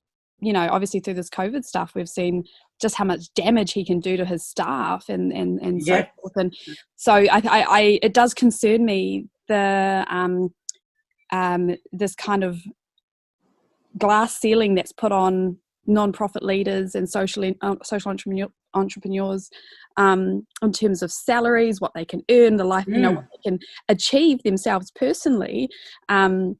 obviously through this COVID stuff, we've seen just how much damage he can do to his staff and so forth. And so I it does concern me, the this kind of glass ceiling that's put on non-profit leaders and social entrepreneurs in terms of salaries, what they can earn, the life, what they can achieve themselves personally, and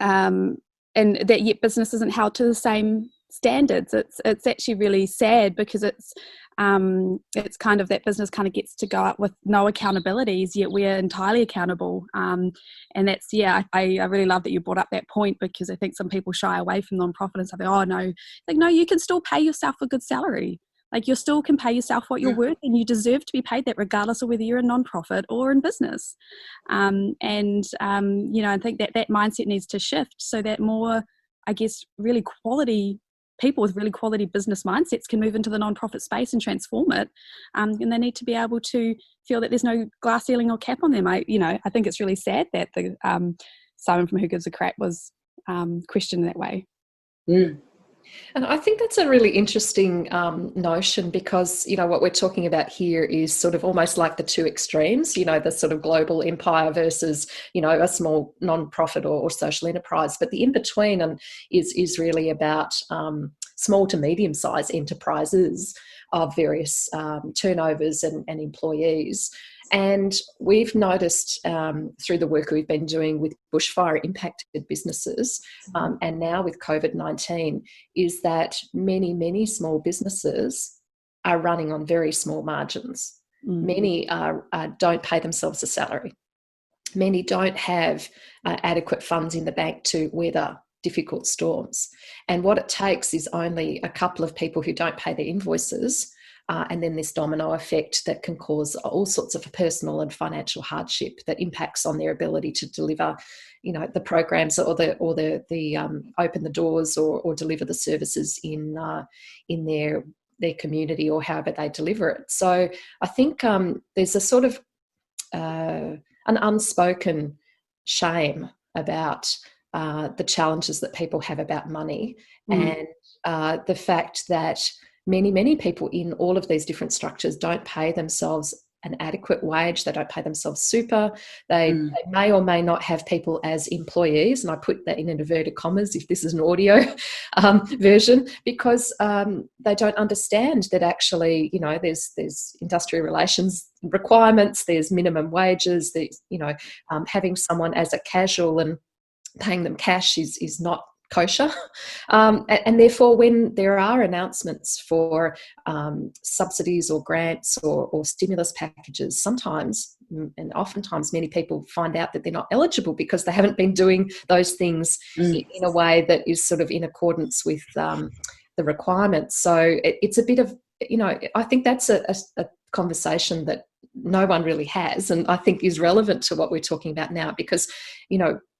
that yet business isn't held to the same standards. It's actually really sad, because it's kind of that business kind of gets to go up with no accountabilities, yet we're entirely accountable. And that's, I really love that you brought up that point, because I think some people shy away from non-profit and say, oh no, like, no, you can still pay yourself a good salary. Like, you still can pay yourself what you're worth, and you deserve to be paid that, regardless of whether you're a non-profit or in business. I think that mindset needs to shift, so that more, I guess, really quality people with really quality business mindsets can move into the non-profit space and transform it. And they need to be able to feel that there's no glass ceiling or cap on them. I think it's really sad that the Simon from Who Gives a Crap was questioned that way. And I think that's a really interesting notion, because, what we're talking about here is sort of almost like the two extremes, the sort of global empire versus, a small non-profit or social enterprise. But the in-between is really about small to medium-sized enterprises of various turnovers and employees. And we've noticed through the work we've been doing with bushfire impacted businesses, and now with COVID-19, is that many small businesses are running on very small margins. Many don't pay themselves a salary. Many don't have adequate funds in the bank to weather difficult storms. And what it takes is only a couple of people who don't pay their invoices, and then this domino effect that can cause all sorts of personal and financial hardship that impacts on their ability to deliver, the programs or the open the doors or deliver the services in their community, or however they deliver it. So I think there's a sort of an unspoken shame about the challenges that people have about money, and the fact that many people in all of these different structures don't pay themselves an adequate wage. They don't pay themselves super. They may or may not have people as employees, and I put that in inverted commas if this is an audio version, because they don't understand that actually, there's industrial relations requirements, there's minimum wages, there's, having someone as a casual and paying them cash is not kosher. And therefore, when there are announcements for subsidies or grants or stimulus packages, sometimes and oftentimes many people find out that they're not eligible because they haven't been doing those things in a way that is sort of in accordance with the requirements. So it's a bit of, I think that's a conversation that no one really has, and I think is relevant to what we're talking about now, because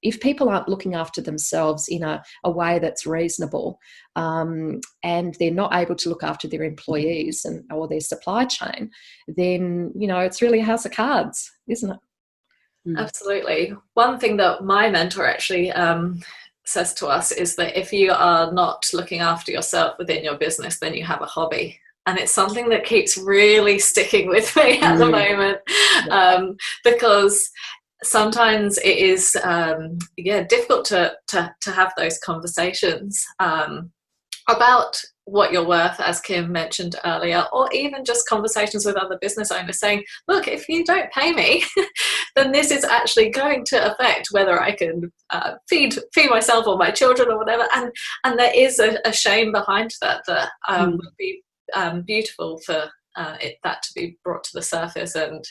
if people aren't looking after themselves in a way that's reasonable, and they're not able to look after their employees or their supply chain, then it's really a house of cards, isn't it? Absolutely. One thing that my mentor actually says to us is that if you are not looking after yourself within your business, then you have a hobby. And it's something that keeps really sticking with me at the moment, because sometimes it is difficult to have those conversations about what you're worth, as Kim mentioned earlier, or even just conversations with other business owners saying, look, if you don't pay me, then this is actually going to affect whether I can feed myself or my children or whatever. And there is a shame behind that would be beautiful for that to be brought to the surface, and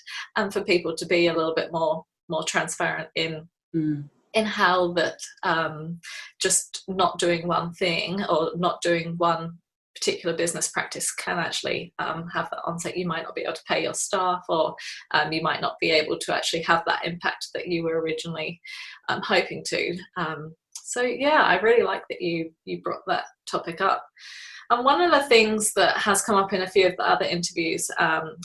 for people to be a little bit more transparent in how that just not doing one thing or not doing one particular business practice can actually have that onset. You might not be able to pay your staff, or you might not be able to actually have that impact that you were originally hoping to. So yeah, I really like that you brought that topic up. And one of the things that has come up in a few of the other interviews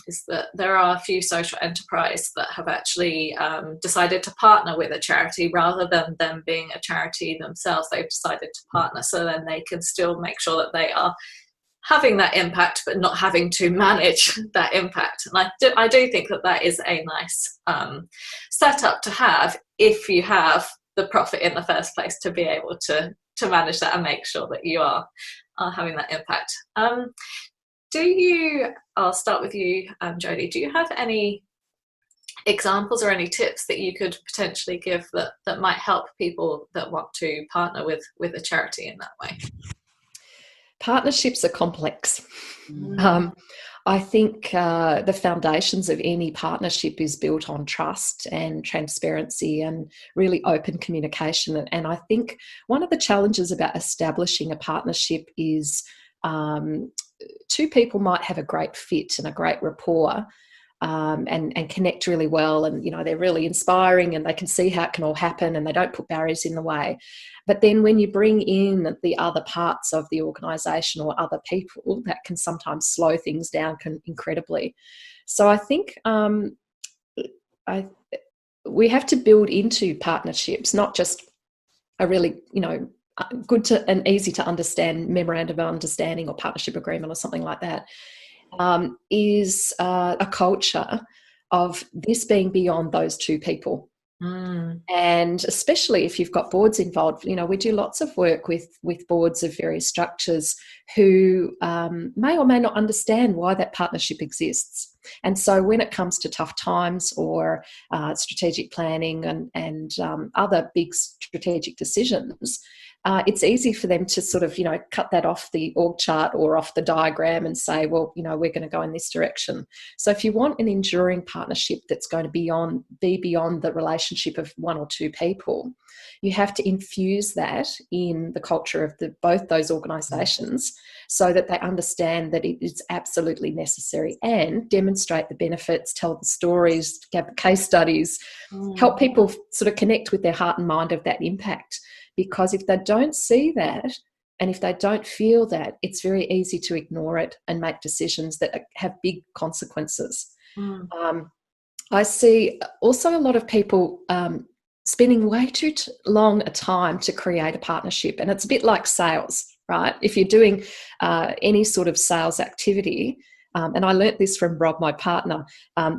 is that there are a few social enterprises that have actually decided to partner with a charity rather than them being a charity themselves. They've decided to partner so then they can still make sure that they are having that impact but not having to manage that impact. And I do think that is a nice setup to have if you have the profit in the first place, to be able to manage that and make sure that you are having that impact. I'll start with you, Jodie. Do you have any examples or any tips that you could potentially give that might help people that want to partner with a charity in that way? Partnerships are complex. I think the foundations of any partnership is built on trust and transparency and really open communication. And I think one of the challenges about establishing a partnership is two people might have a great fit and a great rapport, and connect really well, and they're really inspiring and they can see how it can all happen and they don't put barriers in the way. But then when you bring in the other parts of the organisation or other people, that can sometimes slow things down incredibly. So I think we have to build into partnerships not just a really good and easy to understand memorandum of understanding or partnership agreement or something like that. Is a culture of this being beyond those two people. And especially if you've got boards involved, we do lots of work with boards of various structures who may or may not understand why that partnership exists. And so when it comes to tough times or strategic planning and other big strategic decisions, it's easy for them to sort of, cut that off the org chart or off the diagram and say, well, we're going to go in this direction. So if you want an enduring partnership that's going to be beyond the relationship of one or two people, you have to infuse that in the culture of both those organisations so that they understand that it is absolutely necessary, and demonstrate the benefits, tell the stories, have case studies, help people sort of connect with their heart and mind of that impact. Because if they don't see that, and if they don't feel that, it's very easy to ignore it and make decisions that have big consequences. I see also a lot of people spending way too long a time to create a partnership. And it's a bit like sales, right? If you're doing any sort of sales activity, and I learnt this from Rob, my partner,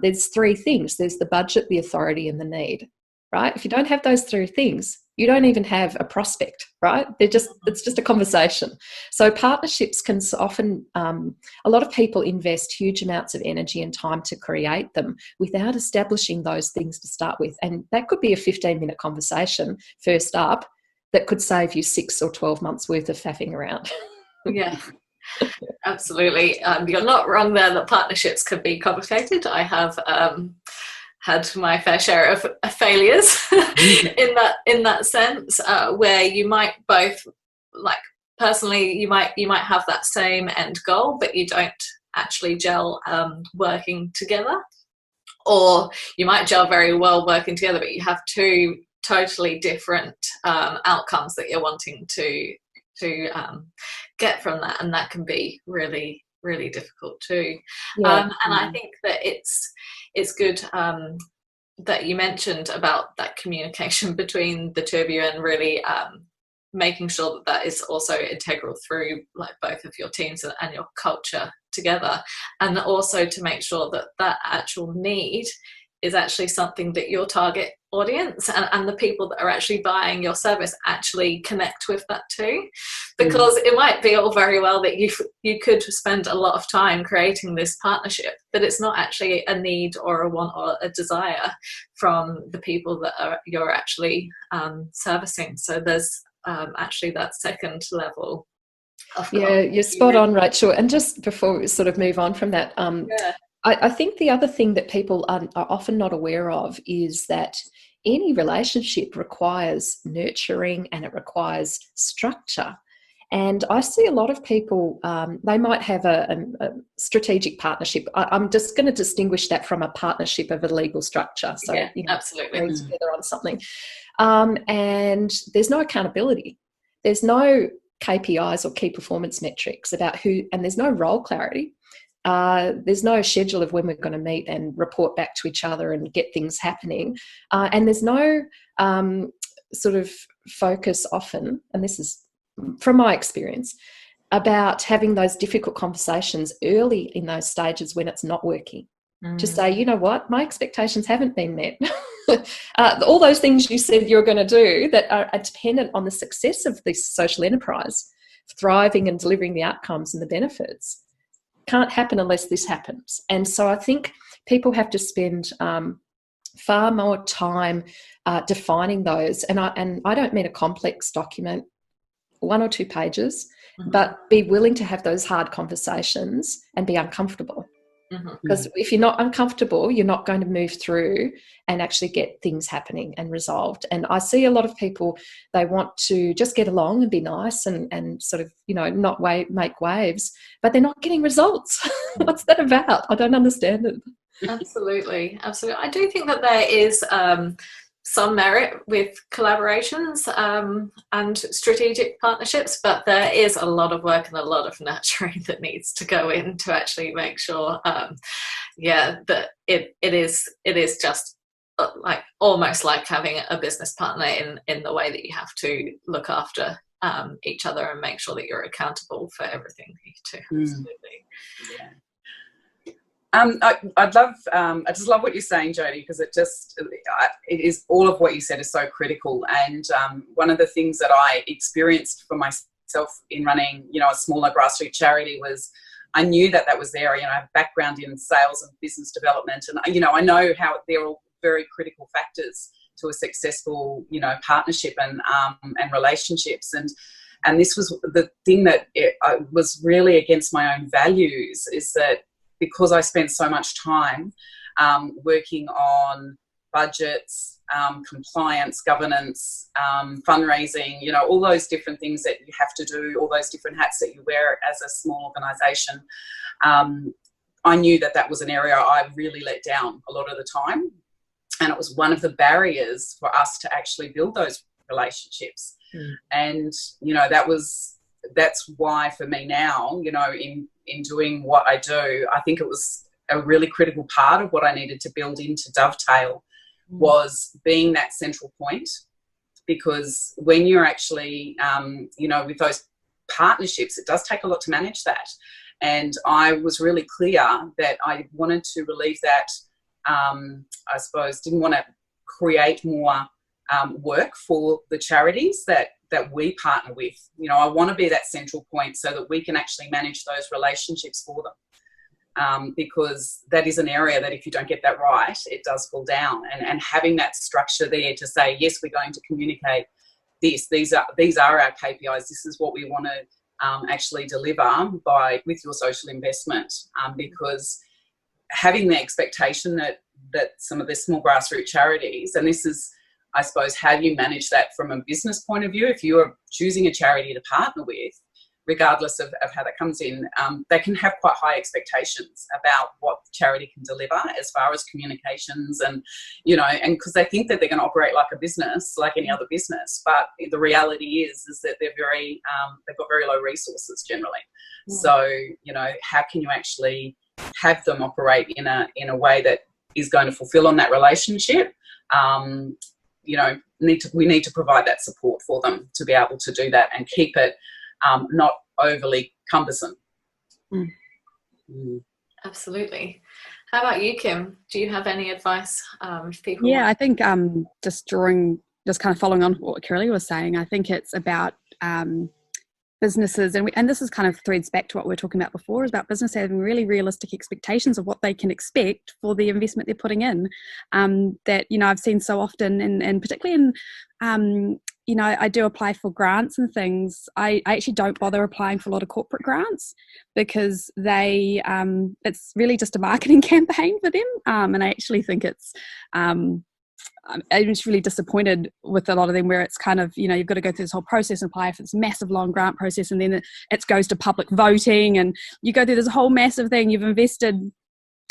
there's three things. There's the budget, the authority, and the need, right? If you don't have those three things, you don't even have a prospect, right? It's just a conversation. So partnerships can often, a lot of people invest huge amounts of energy and time to create them without establishing those things to start with. And that could be a 15-minute conversation first up, that could save you 6 or 12 months worth of faffing around. Yeah, absolutely. You're not wrong there that partnerships can be complicated. I have had my fair share of failures in that sense, where you might both, like, personally, you might have that same end goal, but you don't actually gel working together, or you might gel very well working together, but you have two totally different outcomes that you're wanting to get from that, and that can be really, really difficult too. And I think that it's good that you mentioned about that communication between the two of you, and really making sure that that is also integral through, like, both of your teams and your culture together, and also to make sure that that actual need is actually something that your target audience and the people that are actually buying your service actually connect with that too. Because it might be all very well that you could spend a lot of time creating this partnership, but it's not actually a need or a want or a desire from the people that you're actually servicing. So there's actually that second level. Yeah, you're spot on, Rachel. And just before we sort of move on from that, I think the other thing that people are often not aware of is that any relationship requires nurturing and it requires structure. And I see a lot of people, they might have a strategic partnership. I'm just going to distinguish that from a partnership of a legal structure. So, absolutely, agree together on something. And there's no accountability. There's no KPIs or key performance metrics about who, and there's no role clarity. There's no schedule of when we're going to meet and report back to each other and get things happening. And there's no sort of focus often, and this is from my experience, about having those difficult conversations early in those stages when it's not working. To say, you know what, my expectations haven't been met. All those things you said you're going to do that are dependent on the success of this social enterprise, thriving and delivering the outcomes and the benefits, can't happen unless this happens. And so I think people have to spend far more time defining those. And I don't mean a complex document, 1 or 2 pages, but be willing to have those hard conversations and be uncomfortable. Because if you're not uncomfortable, you're not going to move through and actually get things happening and resolved. And I see a lot of people, they want to just get along and be nice and sort of, not make waves, but they're not getting results. What's that about? I don't understand it. Absolutely. I do think that there is some merit with collaborations and strategic partnerships, but there is a lot of work and a lot of nurturing that needs to go in to actually make sure that it is just like almost like having a business partner in the way that you have to look after each other and make sure that you're accountable for everything you do. Absolutely. Yeah. I just love what you're saying, Jodie, because it is all of what you said is so critical. And one of the things that I experienced for myself in running, a smaller grassroots charity was I knew that was there. I have a background in sales and business development, and I know how they're all very critical factors to a successful, partnership and relationships. And this was the thing that was really against my own values, is that because I spent so much time working on budgets, compliance, governance, fundraising, all those different things that you have to do, all those different hats that you wear as a small organisation, I knew that was an area I really let down a lot of the time. And it was one of the barriers for us to actually build those relationships. And, that's why for me now, in doing what I do, I think it was a really critical part of what I needed to build into Dovetail was being that central point. Because when you're actually, with those partnerships, it does take a lot to manage that. And I was really clear that I wanted to relieve that, I suppose, didn't want to create more work for the charities that we partner with. I want to be that central point so that we can actually manage those relationships for them, because that is an area that if you don't get that right, it does fall down. And having that structure there to say, yes, we're going to communicate these are our KPIs. This is what we want to actually deliver with your social investment, because having the expectation that some of the small grassroots charities, and this is, I suppose, how do you manage that from a business point of view? If you are choosing a charity to partner with, regardless of how that comes in, they can have quite high expectations about what the charity can deliver as far as communications and because they think that they're going to operate like a business, like any other business. But the reality is that they've got very low resources generally. So, how can you actually have them operate in a way that is going to fulfill on that relationship? We need to provide that support for them to be able to do that and keep it not overly cumbersome. Absolutely. How about you, Kim? Do you have any advice if people? Yeah, I think just kind of following on what Kirralie was saying, I think it's about businesses, and this is kind of threads back to what we were talking about before, is about business having really realistic expectations of what they can expect for the investment they're putting in. That I've seen so often, and particularly in I do apply for grants and things. I actually don't bother applying for a lot of corporate grants because it's really just a marketing campaign for them, and I actually think I'm just really disappointed with a lot of them where it's kind of, you've got to go through this whole process and apply for this massive long grant process, and then it goes to public voting, and you go through this whole massive thing. You've invested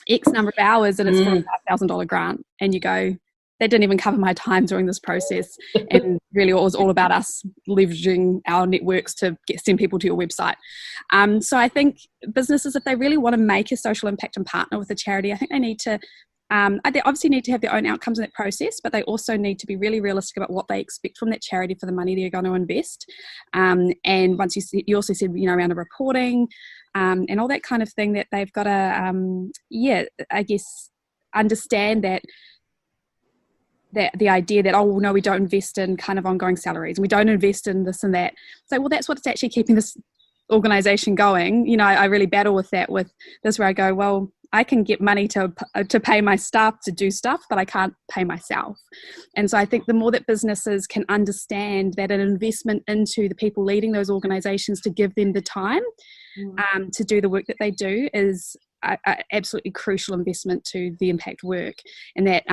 X number of hours and it's for a $5,000 grant, and you go, that didn't even cover my time during this process. And really it was all about us leveraging our networks to send people to your website. So I think businesses, if they really want to make a social impact and partner with a charity, I think they need to they obviously need to have their own outcomes in that process, but they also need to be really realistic about what they expect from that charity for the money they're going to invest. And once you also said, around the reporting and all that kind of thing, that they've got to, I guess, understand that the idea that, oh, no, we don't invest in kind of ongoing salaries, and we don't invest in this and that. So, well, that's what's actually keeping this organization going. I really battle with that with this, where I go, well, I can get money to pay my staff to do stuff, but I can't pay myself. And so I think the more that businesses can understand that an investment into the people leading those organizations, to give them the time to do the work that they do, is a absolutely crucial investment to the impact work. And that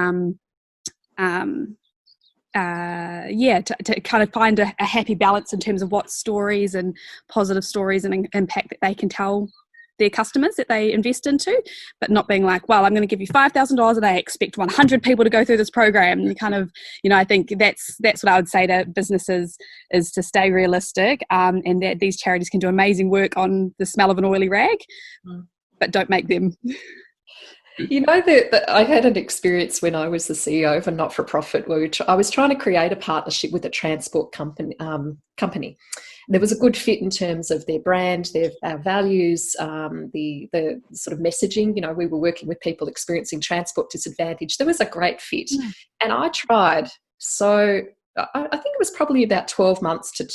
to kind of find a happy balance in terms of what stories and positive stories and impact that they can tell their customers that they invest into, but not being like, well, I'm going to give you $5,000 and I expect 100 people to go through this program. And you kind of, I think that's what I would say to businesses, is to stay realistic, and that these charities can do amazing work on the smell of an oily rag, but don't make them. That I had an experience when I was the CEO of a not-for-profit where I was trying to create a partnership with a transport company. There was a good fit in terms of their brand, their values, the sort of messaging. We were working with people experiencing transport disadvantage. There was a great fit. And I tried. So I think it was probably about 12 months to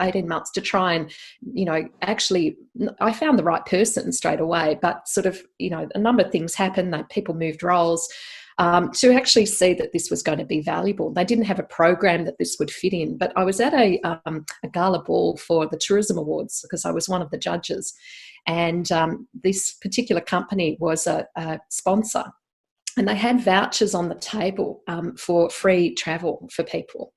18 months to try and, actually, I found the right person straight away, but sort of, a number of things happened, that people moved roles, to actually see that this was going to be valuable. They didn't have a program that this would fit in, but I was at a gala ball for the Tourism Awards because I was one of the judges, and this particular company was a sponsor, and they had vouchers on the table for free travel for people.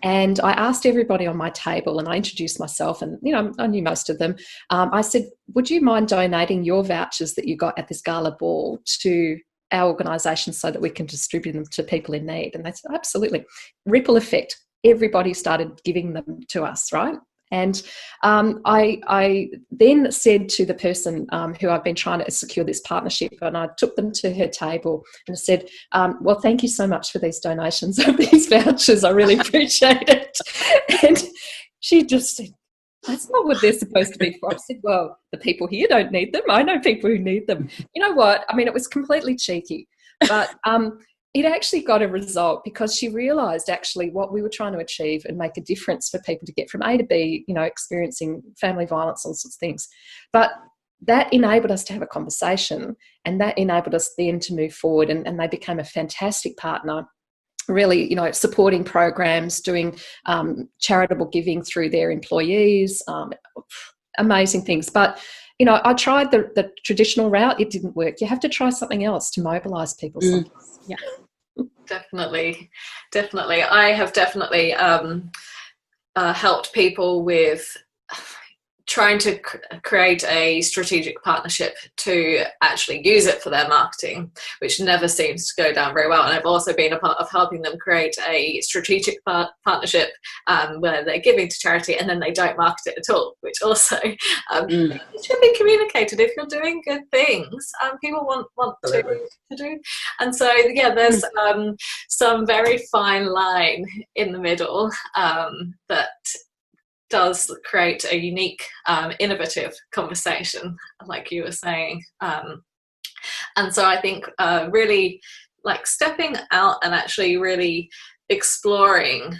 And I asked everybody on my table, and I introduced myself, and I knew most of them. I said, would you mind donating your vouchers that you got at this gala ball to our organisation so that we can distribute them to people in need? And they said, absolutely. Ripple effect. Everybody started giving them to us, right? And I then said to the person who I've been trying to secure this partnership, and I took them to her table and said, well, thank you so much for these donations of these vouchers. I really appreciate it. And she just said, that's not what they're supposed to be for. I said, well, the people here don't need them. I know people who need them. You know what? I mean, it was completely cheeky, but it actually got a result because she realised actually what we were trying to achieve and make a difference for people to get from A to B, experiencing family violence, all sorts of things. But that enabled us to have a conversation, and that enabled us then to move forward, and they became a fantastic partner. really, supporting programs, doing charitable giving through their employees, amazing things. But, I tried the traditional route. It didn't work. You have to try something else to mobilise people. Yeah. Definitely. I have definitely helped people with trying to create a strategic partnership to actually use it for their marketing, which never seems to go down very well. And I've also been a part of helping them create a strategic partnership where they're giving to charity and then they don't market it at all, which also should be communicated. If you're doing good things, people want to do. And so, yeah, there's some very fine line in the middle that does create a unique, innovative conversation, like you were saying. And so I think really like stepping out and actually really exploring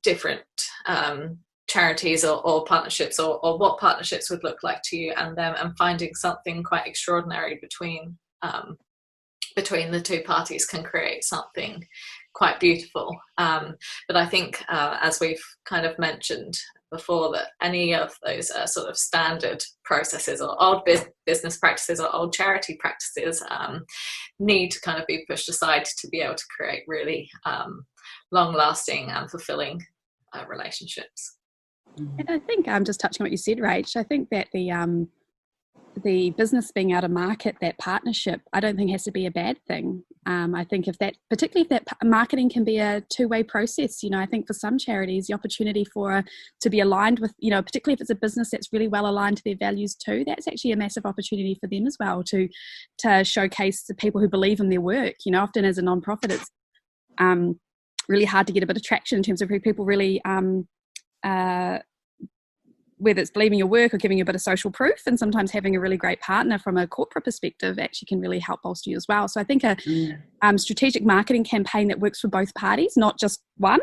different charities or partnerships or what partnerships would look like to you and them, and finding something quite extraordinary between the two parties can create something quite beautiful. But I think, as we've kind of mentioned before, that any of those sort of standard processes or old business practices or old charity practices need to kind of be pushed aside to be able to create really long-lasting and fulfilling relationships. And I think, just touching on what you said, Rach, I think that the business being able to market that partnership, I don't think has to be a bad thing. I think particularly if that marketing can be a two-way process, I think for some charities, the opportunity to be aligned with, particularly if it's a business that's really well aligned to their values too, that's actually a massive opportunity for them as well to showcase the people who believe in their work. Often as a non-profit, it's really hard to get a bit of traction in terms of who people really whether it's believing your work or giving you a bit of social proof, and sometimes having a really great partner from a corporate perspective actually can really help bolster you as well. So I think a strategic marketing campaign that works for both parties, not just one.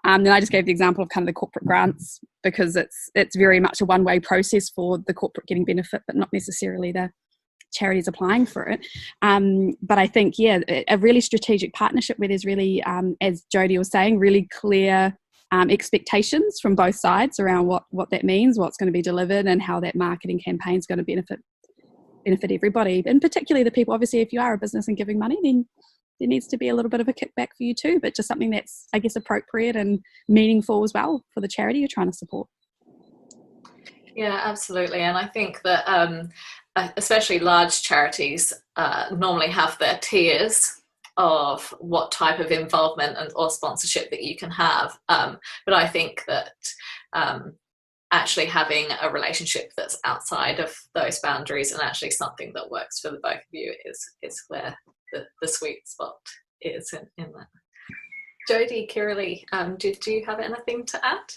Then I just gave the example of kind of the corporate grants, because it's very much a one-way process for the corporate getting benefit, but not necessarily the charities applying for it. But I think, a really strategic partnership where there's really, as Jodie was saying, really clear expectations from both sides around what that means, what's going to be delivered, and how that marketing campaign is going to benefit everybody, and particularly the people. Obviously, if you are a business and giving money, then there needs to be a little bit of a kickback for you too, but just something that's, I guess, appropriate and meaningful as well for the charity you're trying to support. Yeah, absolutely. And I think that especially large charities normally have their tiers of what type of involvement or sponsorship that you can have. But I think that actually having a relationship that's outside of those boundaries and actually something that works for the both of you is where the sweet spot is in that. Jodie, Kiralee, do you have anything to add?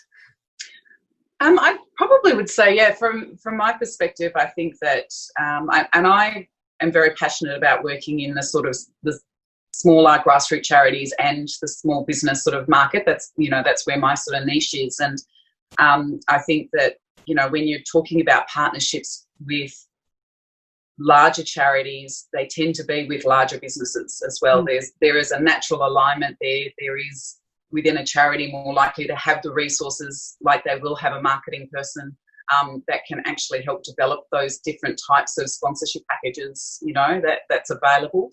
I probably would say, from my perspective, I think that, I am very passionate about working in the sort of the smaller grassroots charities and the small business sort of market. That's where my sort of niche is. And I think that, when you're talking about partnerships with larger charities, they tend to be with larger businesses as well. There is a natural alignment there. There is, within a charity, more likely to have the resources, like they will have a marketing person that can actually help develop those different types of sponsorship packages, that's available.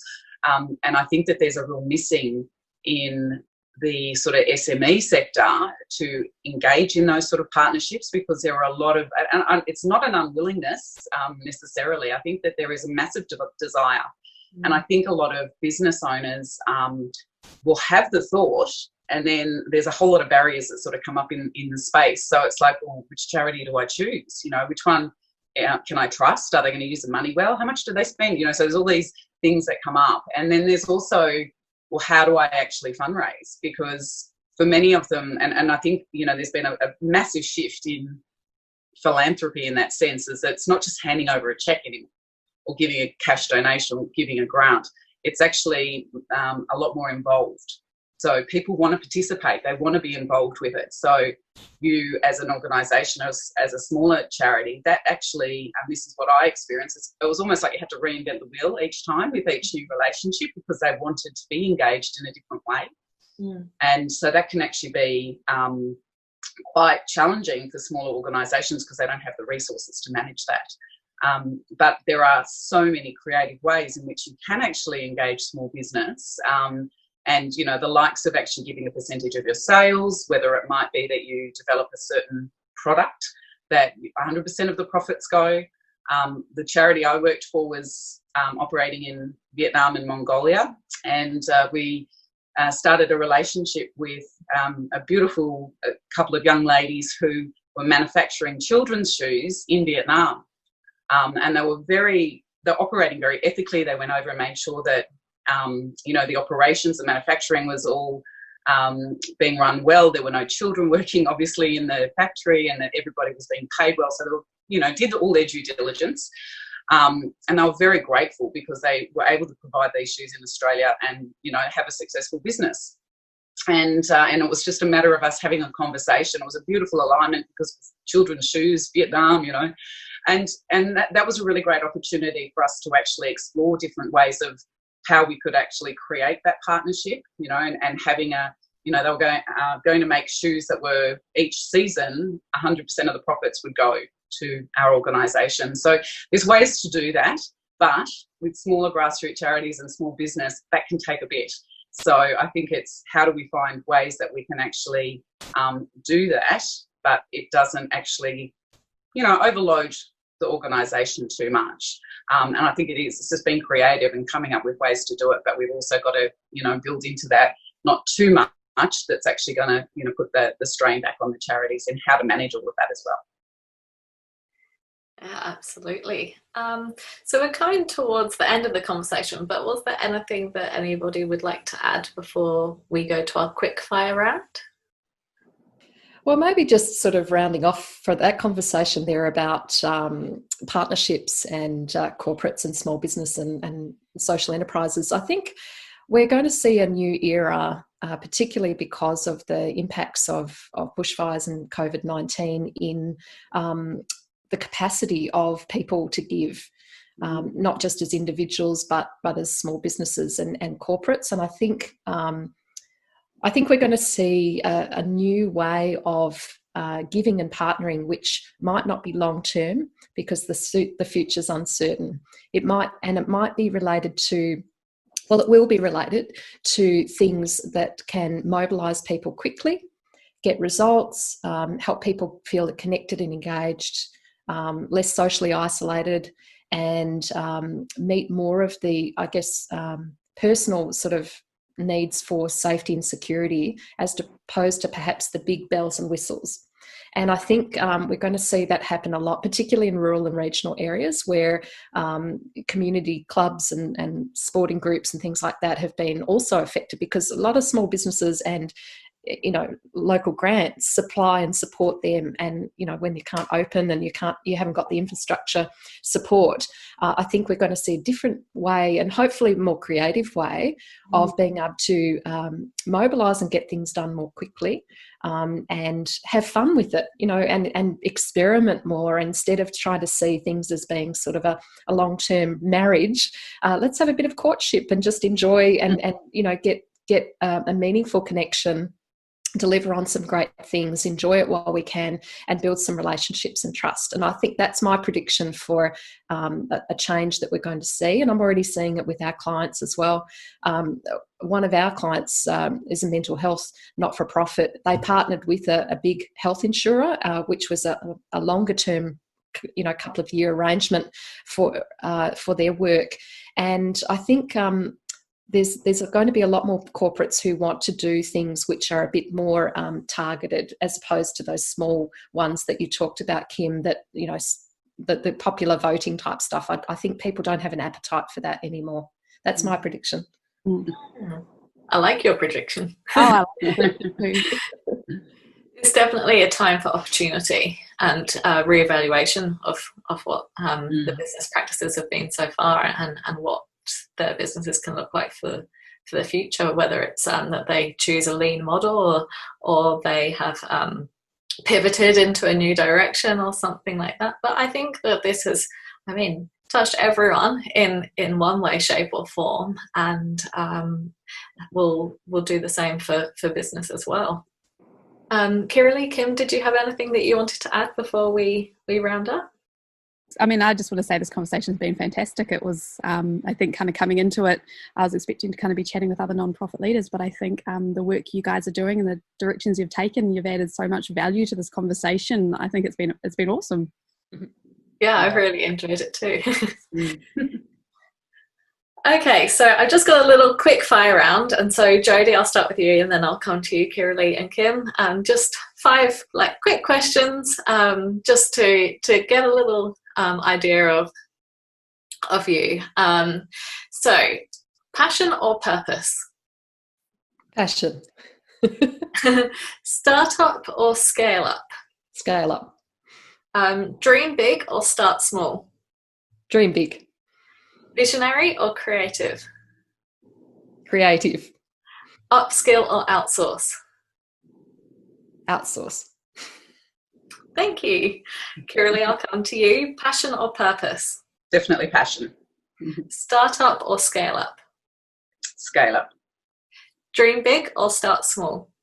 And I think that there's a real missing in the sort of SME sector to engage in those sort of partnerships, because there are a lot of, and it's not an unwillingness necessarily. I think that there is a massive desire. And I think a lot of business owners will have the thought, and then there's a whole lot of barriers that sort of come up in the space. So it's like, well, which charity do I choose? Which one can I trust? Are they going to use the money well? How much do they spend? So there's all these things that come up. And then there's also, well, how do I actually fundraise? Because for many of them, and I think, there's been a massive shift in philanthropy in that sense, is that it's not just handing over a check anymore or giving a cash donation or giving a grant. It's actually a lot more involved. So people want to participate. They want to be involved with it. So you, as an organisation, as a smaller charity, that actually, and this is what I experienced, it was almost like you had to reinvent the wheel each time with each new relationship, because they wanted to be engaged in a different way. And so that can actually be quite challenging for smaller organisations because they don't have the resources to manage that. But there are so many creative ways in which you can actually engage small business. And, you know, the likes of actually giving a percentage of your sales, whether it might be that you develop a certain product that 100% of the profits go. The charity I worked for was operating in Vietnam and Mongolia, and we started a relationship with a beautiful couple of young ladies who were manufacturing children's shoes in Vietnam. And they're operating very ethically. They went over and made sure that, you know, the operations, the manufacturing was all being run well. There were no children working, obviously, in the factory, and that everybody was being paid well. So they were, you know, did all their due diligence. And they were very grateful because they were able to provide these shoes in Australia and, you know, have a successful business. And it was just a matter of us having a conversation. It was a beautiful alignment because children's shoes, Vietnam, you know, and that was a really great opportunity for us to actually explore different ways of how we could actually create that partnership, you know, and having you know, they were going to make shoes that were each season, 100% of the profits would go to our organisation. So there's ways to do that, but with smaller grassroots charities and small business, that can take a bit. So I think it's how do we find ways that we can actually do that, but it doesn't actually, you know, overload the organisation too much. And I think it's just being creative and coming up with ways to do it, but we've also got to, you know, build into that not too much that's actually going to, you know, put the strain back on the charities and how to manage all of that as well. Yeah, absolutely. So we're coming towards the end of the conversation, but was there anything that anybody would like to add before we go to our quick fire round? Well, maybe just sort of rounding off for that conversation there about partnerships and corporates and small business and social enterprises. I think we're going to see a new era, particularly because of the impacts of bushfires and COVID-19 in the capacity of people to give, not just as individuals, but as small businesses and corporates. And I think we're going to see a new way of giving and partnering, which might not be long term because the future's uncertain. It might be related to, well, it will be related to things that can mobilise people quickly, get results, help people feel connected and engaged, less socially isolated, and meet more of the, I guess, personal sort of needs for safety and security as opposed to perhaps the big bells and whistles. And I think we're going to see that happen a lot, particularly in rural and regional areas where community clubs and sporting groups and things like that have been also affected, because a lot of small businesses and, you know, local grants supply and support them. And, you know, when you can't open and you haven't got the infrastructure support, I think we're going to see a different way, and hopefully a more creative way of being able to mobilise and get things done more quickly, and have fun with it, you know, and experiment more instead of trying to see things as being sort of a long-term marriage. Let's have a bit of courtship and just enjoy and you know, get a meaningful connection, deliver on some great things, enjoy it while we can, and build some relationships and trust. And I think that's my prediction for a change that we're going to see. And I'm already seeing it with our clients as well. One of our clients is a mental health not-for-profit. They partnered with a big health insurer, which was a longer term, you know, couple of year arrangement for their work. And I think there's going to be a lot more corporates who want to do things which are a bit more targeted, as opposed to those small ones that you talked about, Kim, that, you know, the popular voting type stuff. I think people don't have an appetite for that anymore. That's my prediction. I like your prediction. Oh, I like it. It's definitely a time for opportunity and re-evaluation of what the business practices have been so far, and what their businesses can look like for the future, whether it's that they choose a lean model or they have pivoted into a new direction or something like that. But I think that this has, I mean, touched everyone in one way, shape or form, and we'll do the same for business as well. Kiralee, Kim, did you have anything that you wanted to add before we round up? I mean, I just want to say this conversation has been fantastic. It was, I think, kind of coming into it, I was expecting to kind of be chatting with other non-profit leaders, but I think the work you guys are doing and the directions you've taken, you've added so much value to this conversation. I think it's been awesome. Yeah, I've really enjoyed it too. Okay, so I've just got a little quick fire round, and so Jodie, I'll start with you, and then I'll come to you, Kiralee and Kim. Just 5 quick questions, just to get a little idea of you. So, passion or purpose? Passion. Startup or scale up? Scale up. Dream big or start small? Dream big. Visionary or creative? Creative. Upskill or outsource? Outsource. Thank you. Kiralee, I'll come to you. Passion or purpose? Definitely passion. Startup or scale up? Scale up. Dream big or start small?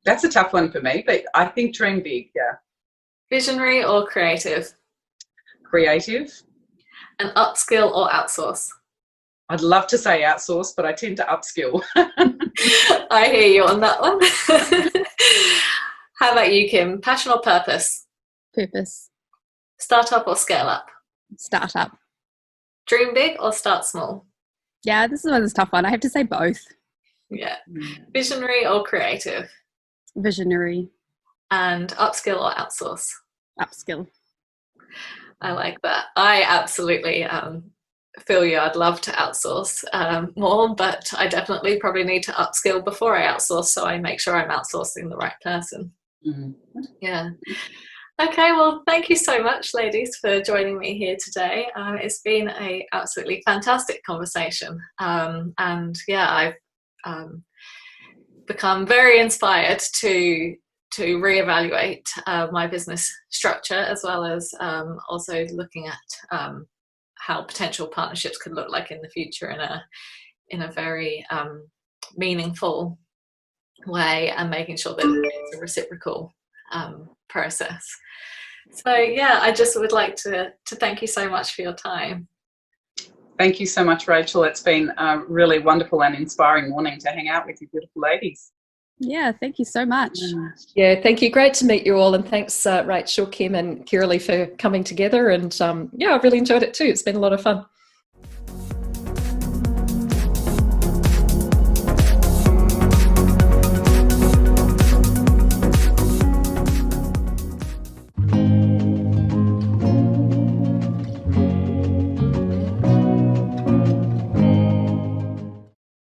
That's a tough one for me, but I think dream big, yeah. Visionary or creative? Creative. And upskill or outsource? I'd love to say outsource, but I tend to upskill. I hear you on that one. How about you, Kim? Passion or purpose? Purpose. Startup or scale up? Startup. Dream big or start small? Yeah, this is a tough one. I have to say both. Yeah. Visionary or creative? Visionary. And upskill or outsource? Upskill. I like that. I absolutely feel you. I'd love to outsource more, but I definitely probably need to upskill before I outsource, so I make sure I'm outsourcing the right person. Mm-hmm. Yeah. Okay, well, thank you so much, ladies, for joining me here today. It's been a absolutely fantastic conversation. And yeah, I've become very inspired to reevaluate my business structure, as well as also looking at how potential partnerships could look like in the future in a very meaningful way, and making sure that it's a reciprocal process. So yeah, I just would like to thank you so much for your time. Thank you so much, Rachel. It's been a really wonderful and inspiring morning to hang out with you beautiful ladies. Yeah, thank you so much. Yeah, thank you. Great to meet you all, and thanks Rachel, Kim and Kiralee for coming together, and yeah, I've really enjoyed it too. It's been a lot of fun.